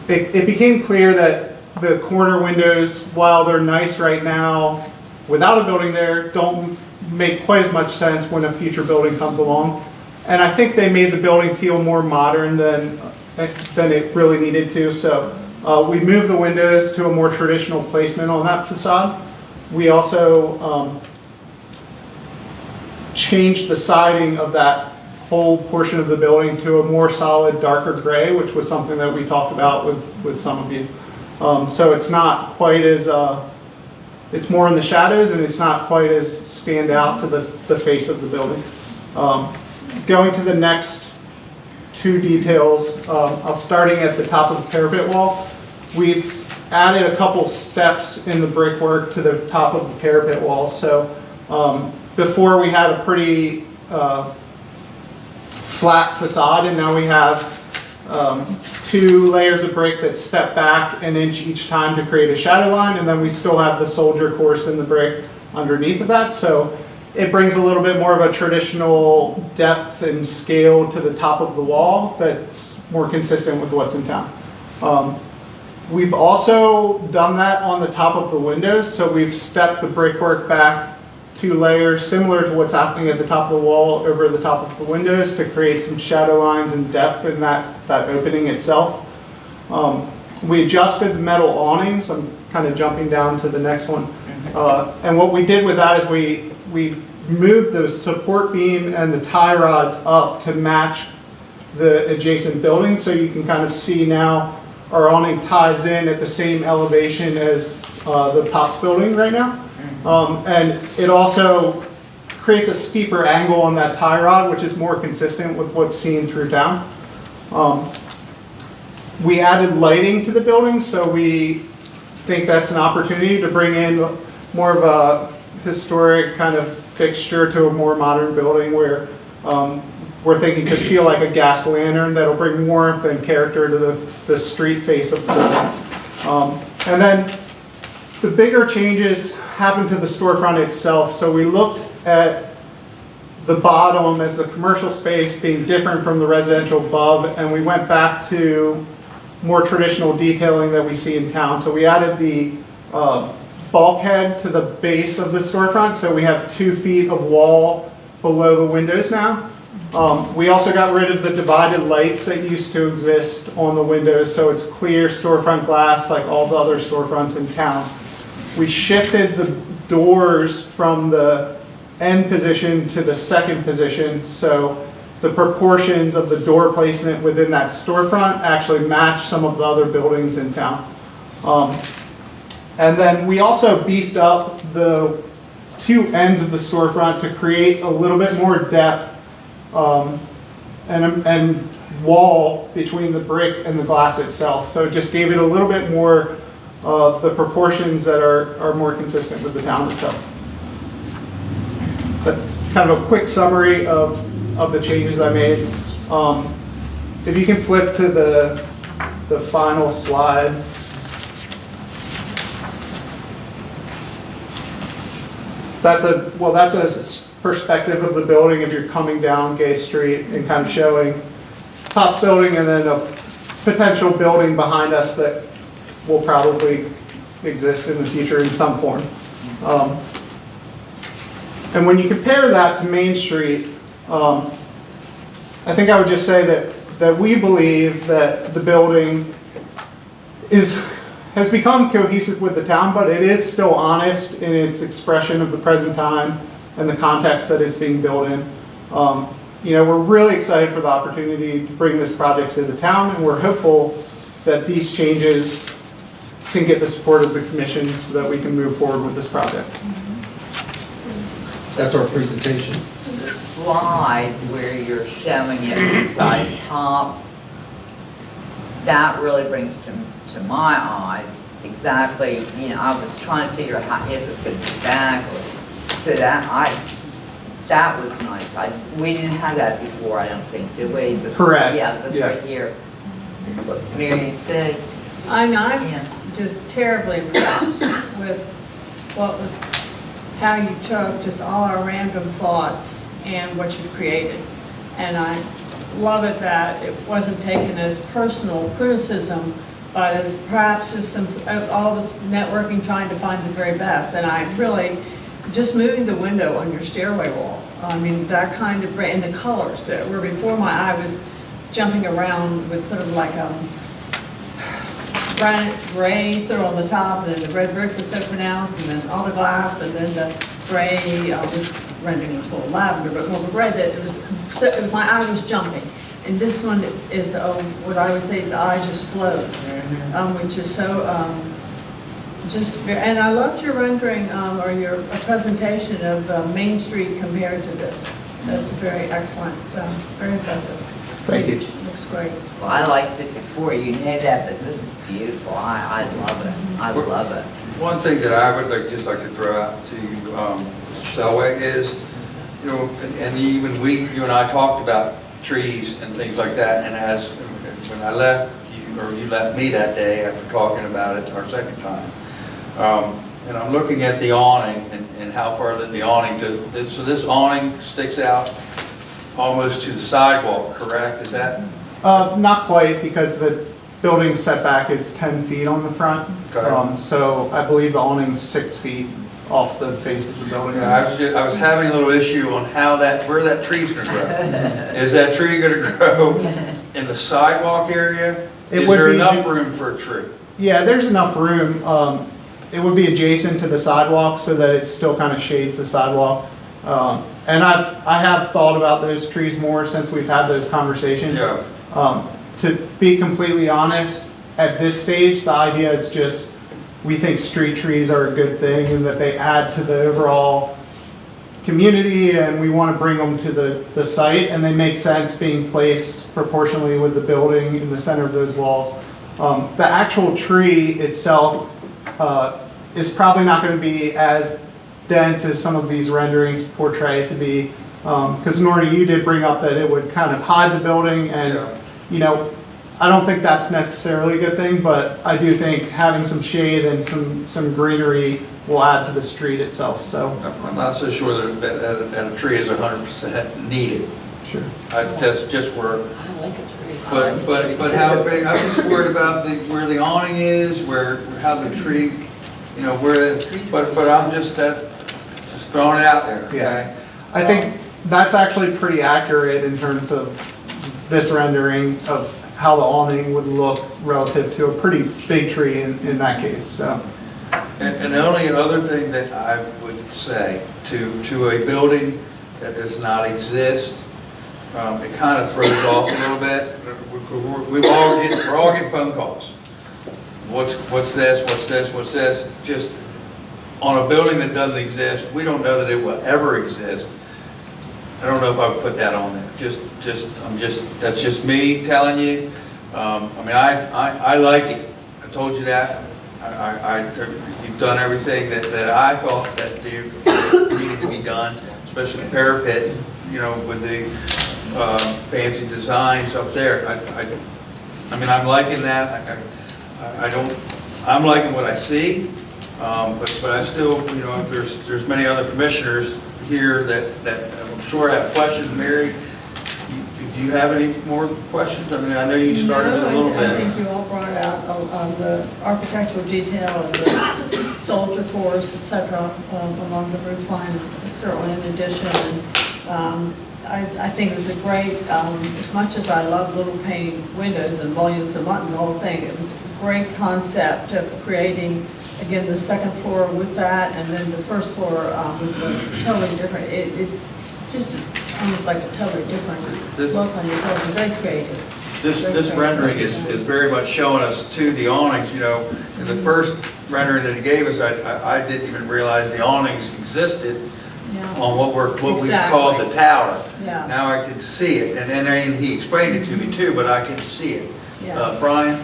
It became clear that the corner windows, while they're nice right now, without a building there, don't make quite as much sense when a future building comes along. And I think they made the building feel more modern than it really needed to. So we moved the windows to a more traditional placement on that facade. We also changed the siding of that whole portion of the building to a more solid, darker gray, which was something that we talked about with some of you. So it's not quite as, it's more in the shadows, and it's not quite as stand out to the face of the building. Going to the next 2 details, starting at the top of the parapet wall. We've added a couple steps in the brickwork to the top of the parapet wall. So before we had a pretty flat facade, and now we have 2 layers of brick that step back an inch each time to create a shadow line, and then we still have the soldier course in the brick underneath of that. So it brings a little bit more of a traditional depth and scale to the top of the wall that's more consistent with what's in town. We've also done that on the top of the windows, so we've stepped the brickwork back 2 layers, similar to what's happening at the top of the wall over the top of the windows, to create some shadow lines and depth in that opening itself. We adjusted the metal awnings. I'm kind of jumping down to the next one. And what we did with that is we moved the support beam and the tie rods up to match the adjacent buildings, so you can kind of see now our awning ties in at the same elevation as the Pops building right now. And it also creates a steeper angle on that tie rod, which is more consistent with what's seen through town. We added lighting to the building, so we think that's an opportunity to bring in more of a historic kind of fixture to a more modern building, where we're thinking could feel like a gas lantern that'll bring warmth and character to the street face of the building. And then the bigger changes happened to the storefront itself. So we looked at the bottom as the commercial space being different from the residential above, and we went back to more traditional detailing that we see in town. So we added the bulkhead to the base of the storefront, so we have 2 feet of wall below the windows now. We also got rid of the divided lights that used to exist on the windows, so it's clear storefront glass like all the other storefronts in town. We shifted the doors from the end position to the second position, so the proportions of the door placement within that storefront actually match some of the other buildings in town. And then we also beefed up the 2 ends of the storefront to create a little bit more depth and wall between the brick and the glass itself. So it just gave it a little bit more of the proportions that are more consistent with the town itself. That's kind of a quick summary of the changes I made. If you can flip to the final slide. That's a perspective of the building if you're coming down Gay Street, and kind of showing Pops building and then a potential building behind us that will probably exist in the future in some form. And when you compare that to Main Street, I think I would just say that we believe that the building has become cohesive with the town, but it is still honest in its expression of the present time and the context that it's being built in. We're really excited for the opportunity to bring this project to the town, and we're hopeful that these changes can get the support of the commission so that we can move forward with this project. That's our presentation. The slide where you're showing it inside Pops, that really brings to my eyes exactly, I was trying to figure out how it was going to be back. So that was nice. We didn't have that before, I don't think, did we? Correct. Yeah, this Yeah. right here. Mary said. I'm Yeah. just terribly impressed with how you took just all our random thoughts and what you've created. And I love it that it wasn't taken as personal criticism, but as perhaps just all this networking trying to find the very best. And I really, just moving the window on your stairway wall, I mean, that kind of, and the colors that were before my eye was jumping around with sort of like granite gray sort of on the top, and then the red brick was so pronounced, and then all the glass, and then the gray, this rendering was a little lavender, but more gray, that it was, my eye was jumping. And this one is what I would say, the eye just flows, which is so, and I loved your rendering, or your presentation of Main Street compared to this. That's very excellent, very impressive. Thank you. Looks great. Well, I liked it before, you know that, but this is beautiful. I love it. I love it. One thing that I would just like to throw out to you, Mr. Selway, is, and even you and I talked about trees and things like that, and when I left you, or you left me that day after talking about it our second time, and I'm looking at the awning and how far the awning, so this awning sticks out almost to the sidewalk, correct? Is that? Not quite, because the building setback is 10 feet on the front. Okay. So I believe the awning's 6 feet off the face of the building. I was having a little issue on where that tree's gonna grow. Is that tree gonna grow in the sidewalk area? Is there enough room for a tree? Yeah, there's enough room. It would be adjacent to the sidewalk so that it still kind of shades the sidewalk. And I have thought about those trees more since we've had those conversations. Yeah. To be completely honest, at this stage, the idea is just, we think street trees are a good thing and that they add to the overall community, and we want to bring them to the site, and they make sense being placed proportionally with the building in the center of those walls. The actual tree itself is probably not going to be as dense as some of these renderings portray it to be, because Nordy, you did bring up that it would kind of hide the building, and I don't think that's necessarily a good thing, but I do think having some shade and some greenery will add to the street itself. So I'm not so sure that a tree is 100% needed. Sure. That's just where. I like a tree. But how big? I'm just worried about where the awning is, how the tree, but I'm just throwing it out there. Okay? Yeah, I think that's actually pretty accurate in terms of this rendering of how the awning would look relative to a pretty big tree in that case. So. And the only other thing that I would say to a building that does not exist, it kind of throws off a little bit. We're all getting phone calls. What's this? Just on a building that doesn't exist, we don't know that it will ever exist. I don't know if I would put that on there. That's just me telling you. I like it. I told you that. You've done everything that I thought that needed to be done, especially the parapet, with the fancy designs up there. I'm liking that. I'm liking what I see, but I still, there's many other commissioners here that I'm sure have questions. Mary, do you have any more questions? I know you started a little bit. I think you all brought out the architectural detail and the soldier course, et cetera, along the roof line, certainly in addition. And I think it was a great, as much as I love little pane windows and volumes of buttons, the whole thing, it was a great concept of creating, again, the second floor with that, and then the first floor with the totally different, it just almost like a totally different look on your building, very creative. This rendering is very much showing us to the awnings, in the first rendering that he gave us, I didn't even realize the awnings existed on what we called the tower. Yeah. Now I can see it, and he explained it to me too, but I can see it. Yes. Brian?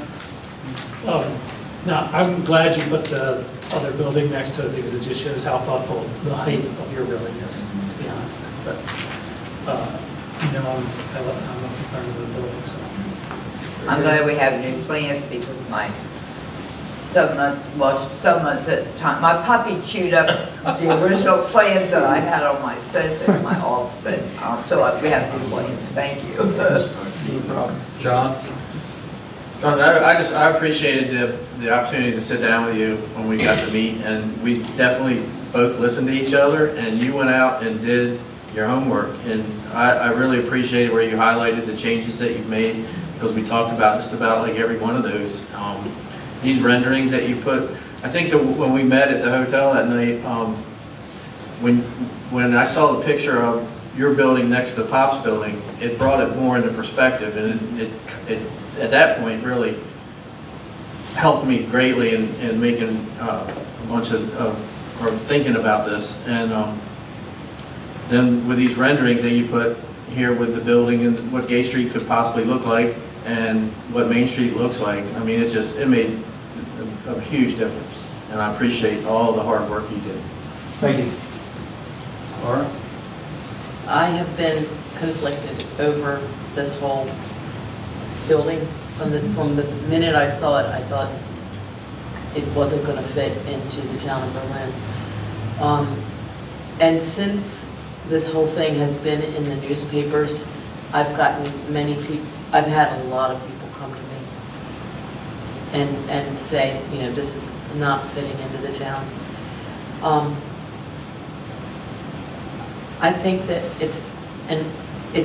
No, I'm glad you put the other building next to it because it just shows how thoughtful the height of your building is, to be honest. But, I'm not concerned with the building, so. I'm glad we have new plans because my 7 months at a time, my puppy chewed up the original plans that I had on my set in my office. So we have new plans. Thank you. John? John, I appreciated the opportunity to sit down with you when we got to meet, and we definitely both listened to each other, and you went out and did your homework, and I really appreciated where you highlighted the changes that you've made, because we talked about just about like every one of those. These renderings that you put, I think when we met at the hotel that night, when I saw the picture of your building next to Pop's building, it brought it more into perspective, and it at that point really helped me greatly in making a bunch or thinking about this. And then with these renderings that you put here with the building and what Gay Street could possibly look like and what Main Street looks like, I mean, it made a huge difference. And I appreciate all the hard work you did. Thank you. Laura? I have been conflicted over this whole building. From the minute I saw it, I thought it wasn't going to fit into the town of Berlin. And since this whole thing has been in the newspapers, I've had a lot of people come to me and say, this is not fitting into the town. I think that it's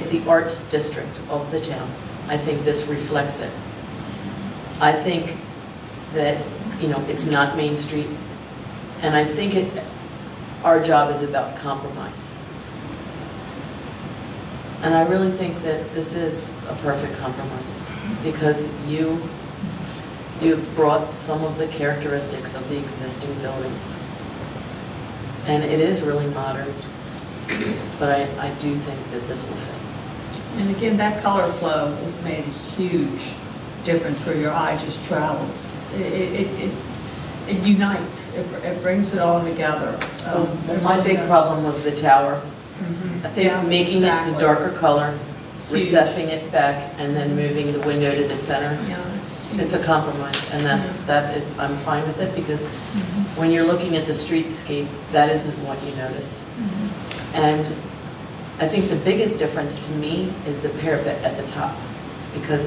the arts district of the town. I think this reflects it. I think that, it's not Main Street, and I think our job is about compromise. And I really think that this is a perfect compromise, because you've brought some of the characteristics of the existing buildings. And it is really modern, but I do think that this will fit. And again, that color flow has made a huge difference where your eye just travels. It unites, it brings it all together. My big problem was the tower. I think making it the darker color, recessing it back, and then moving the window to the center. It's a compromise, and that is, I'm fine with it, because when you're looking at the streetscape, that isn't what you notice. And I think the biggest difference to me is the parapet at the top, because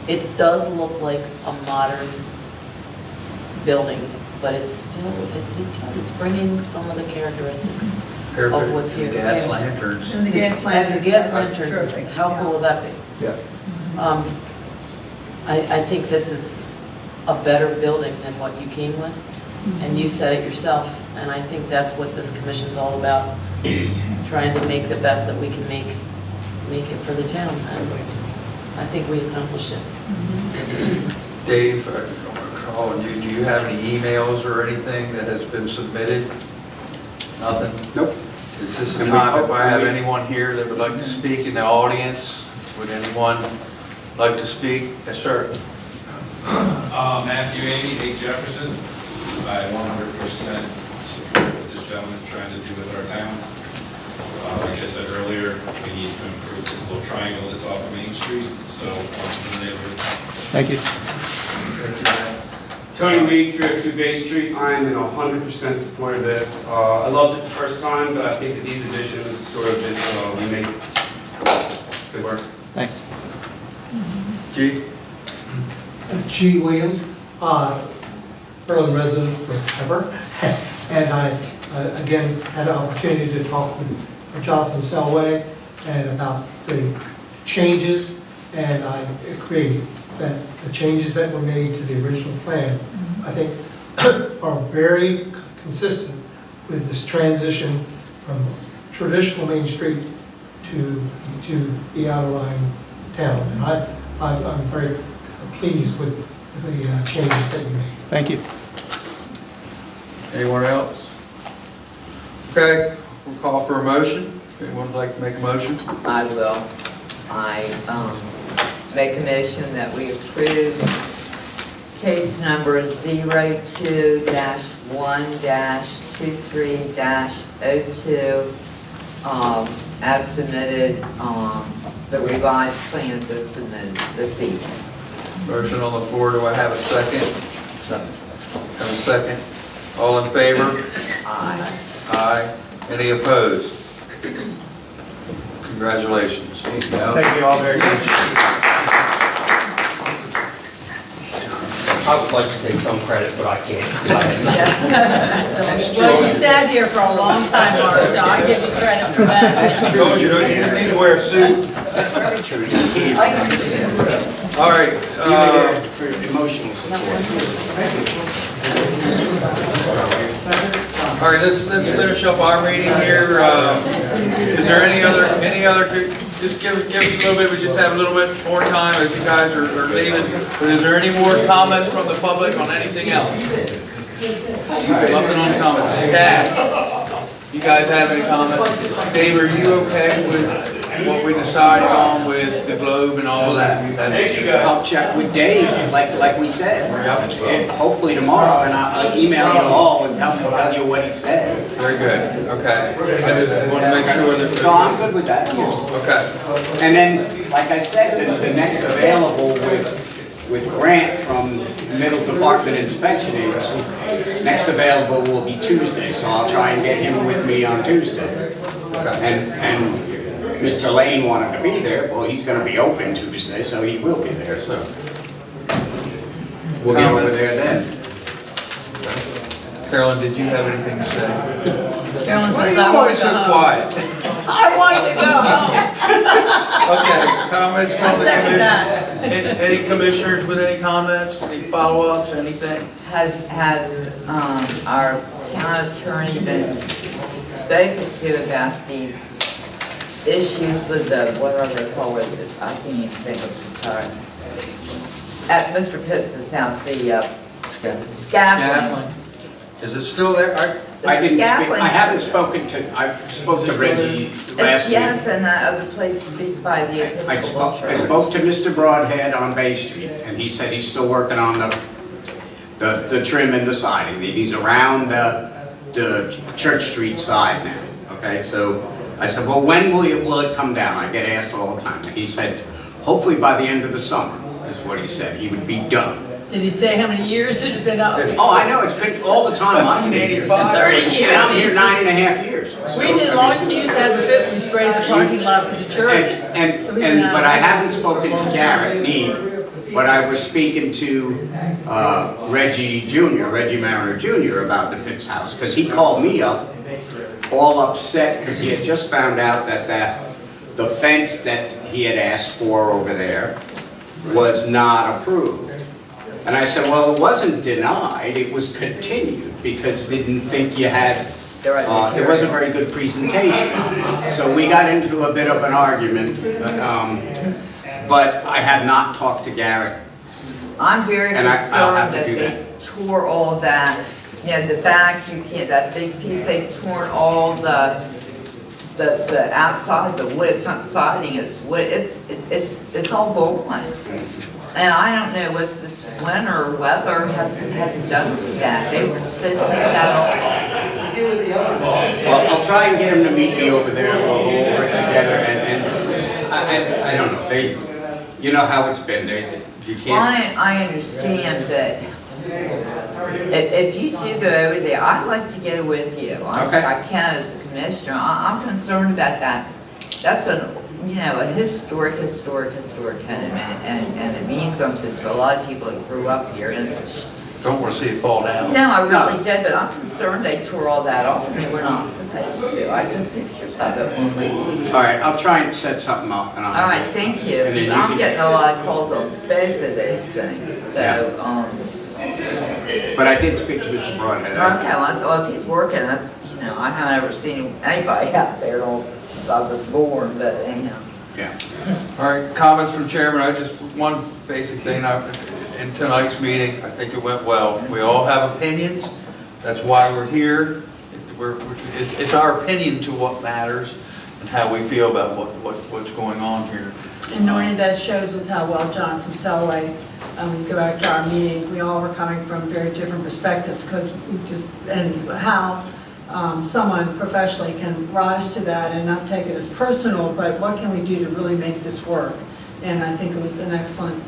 it does look like a modern building, but it's still, it's bringing some of the characteristics of what's here. Gas lanterns. And the gas And the gas lanterns. lanterns, how cool will that be? Yeah. I think this is a better building than what you came with, and you said it yourself, and I think that's what this commission's all about, trying to make the best that we can make it for the town, and I think we accomplished it. Dave, I'm calling you, do you have any emails or anything that has been submitted? Nothing? Nope. Is this the time, if I have anyone here that would like to speak in the audience, would anyone like to speak? Yes, sir. Matthew Amy, 8 Jefferson. I 100% support what this gentleman is trying to do with our town. Like I said earlier, we need to improve this little triangle that's off of Main Street, so the neighborhood. Thank you. Tony Weed, 302 Bay Street. I am in 100% support of this. I loved it the first time, but I think that these additions sort of just make it work. Thanks. Chief? G. Williams, Berlin resident forever, and I again had an opportunity to talk with Jonathan Selway and about the changes, and I agree that the changes that were made to the original plan, I think, are very consistent with this transition from traditional Main Street to the outer line town, and I'm very pleased with the changes that you made. Thank you. Anyone else? Okay, we'll call for a motion. Anyone would like to make a motion? I will. make a motion that we approve case number 02-1-23-02, as submitted, the revised plans as submitted this evening. Motion on the floor, do I have a second? Have a second? All in favor? Aye. Aye. Any opposed? Congratulations. Thank you all very much. I would like to take some credit, but I can't. Well, you sat here for a long time, Mark, so I give you credit for that. Go, you don't need to wear a suit. Very true. All right. For emotional support. All right, let's finish up our meeting here. Is there any other, just give us a little bit, we just have a little bit more time as you guys are leaving. But is there any more comments from the public on anything else? Nothing on comments. Staff, you guys have any comments? Dave, are you okay with what we decided on with the globe and all of that? I'll check with Dave, like we said. And hopefully tomorrow, and I'll email you all and tell you what he said. Very good, okay. I just want to make sure that... No, I'm good with that. Okay. And then, like I said, the next available with Grant from Middle Department Inspection Agency, next available will be Tuesday, so I'll try and get him with me on Tuesday. And Mr. Lane wanted to be there, well, he's gonna be open Tuesday, so he will be there, so. We'll get over there then. Carolyn, did you have anything to say? Carolyn Why are says, you I want always to go so home. quiet? I want to go home. Okay, comments I from the second commission? that. Any commissioners with any comments, any follow-ups, anything? Has our town attorney been spoken to about these issues with the, whatever they call it, I can't even think of the time. At Mr. Pitts' house, the scaffolding. Is it still there? I haven't spoken to, I spoke to Reggie last week. Yes, and that other place by the Episcopal I Church. spoke to Mr. Broadhead on Bay Street, and he said he's still working on the trim and the siding. He's around the Church Street side now, okay? So I said, well, when will it come down? I get asked all the time. And he said, hopefully by the end of the summer, is what he said. He would be done. Did he say how many years it had been up? Oh, I know, it's been all the time. I'm here. 30 years. I'm here 9.5 years. We did long, we used to have the fit, we sprayed the parking lot for the church. But I haven't spoken to Garrett Need, but I was speaking to Reggie Mariner Jr. about the Pitts house, because he called me up all upset because he had just found out that the fence that he had asked for over there was not approved. And I said, well, it wasn't denied, it was continued because they didn't think you had, it was a very good presentation. So we got into a bit of an argument, but I have not talked to Garrett. I'm very And I'll have concerned to that do they tore all that, you know, the fact you can't, that big piece, they've torn all the outside, the wood, it's not siding, it's wood, it's all gone. And I don't know what this winter weather has done to that. They were supposed to take that off. Well, I'll try and get him to meet me over there, and we'll go over it together, and I don't know, you know how it's been, you Well, can't. I understand, but if you do go over there, I'd like to get it with you. Okay. I can as a commissioner. I'm concerned about that. That's a historic tenement, and it means something to a lot of people that grew up here. And it's Don't want to see it fall down. no, I really did, but I'm concerned they tore all that off. I mean, we're not supposed to. I took pictures of it when we. All right, I'll try and set something up. And All right, thank you. And then you I'm can- getting a lot of calls on both of those things, so, But I did speak to Mr. Broadhead. Okay, well, so if he's working, I haven't ever seen anybody out there since I was born, but anyhow. Yeah. All right, comments from chairman, one basic thing, in tonight's meeting, I think it went well. We all have opinions, that's why we're here. It's our opinion to what matters, and how we feel about what's going on here. And knowing that shows with how well Jonathan Selway, we go back to our meeting, we all were coming from very different perspectives, because we just, and how someone professionally can rise to that and not take it as personal, but what can we do to really make this work? And I think it was an excellent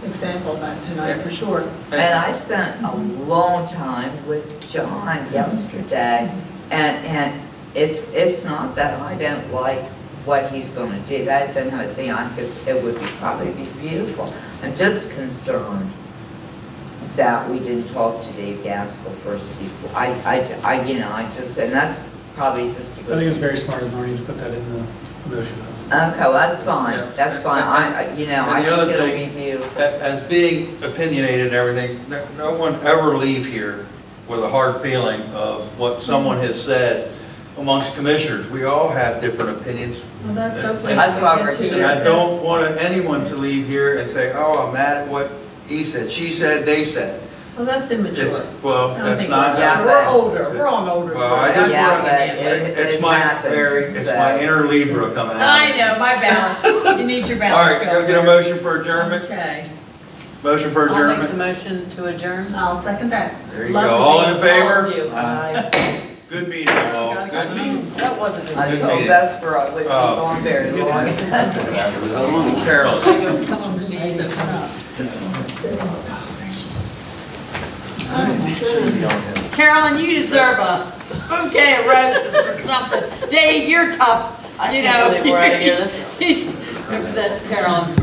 example of that tonight, for sure. And I spent a long time with John yesterday, and it's not that I don't like what he's going to do. That is another thing. I think it would probably be beautiful. I'm just concerned that we didn't talk to Dave Gaskell first before. I just, and that's probably just I because. think it's very smart of Marnie to put that in the motion. Okay, well, that's fine. That's fine. I And think the other it'll thing, be beautiful. as being opinionated and everything, no one ever leave here with a hard feeling of what someone has said amongst commissioners. We all have different opinions. Well, that's hopefully. That's why we're we get to here. And I this. don't want anyone to leave here and say, oh, I'm mad at what he said, she said, they said. Well, that's immature. Well, I don't that's think not. that's- We're older, we're on older. Well, I just Yeah, want but it's it my, happens, Harry, it's so. my inner Libra coming out. I know, my balance. You need your All balance right, going. can I get a motion for adjournment? Okay. Motion for I'll make the adjournment? motion to adjourn. I'll second that. There you Love go. to All be in with favor? all of you. Aye. Good meeting, all. Good meeting. That wasn't good. I Good told meeting. Vesper I would keep Oh. on very long. Carolyn. Come on, please, it's up. Carolyn, you deserve a bouquet of roses or something. Dave, you're tough, I you can't know. believe we're out of here this. That's Carolyn.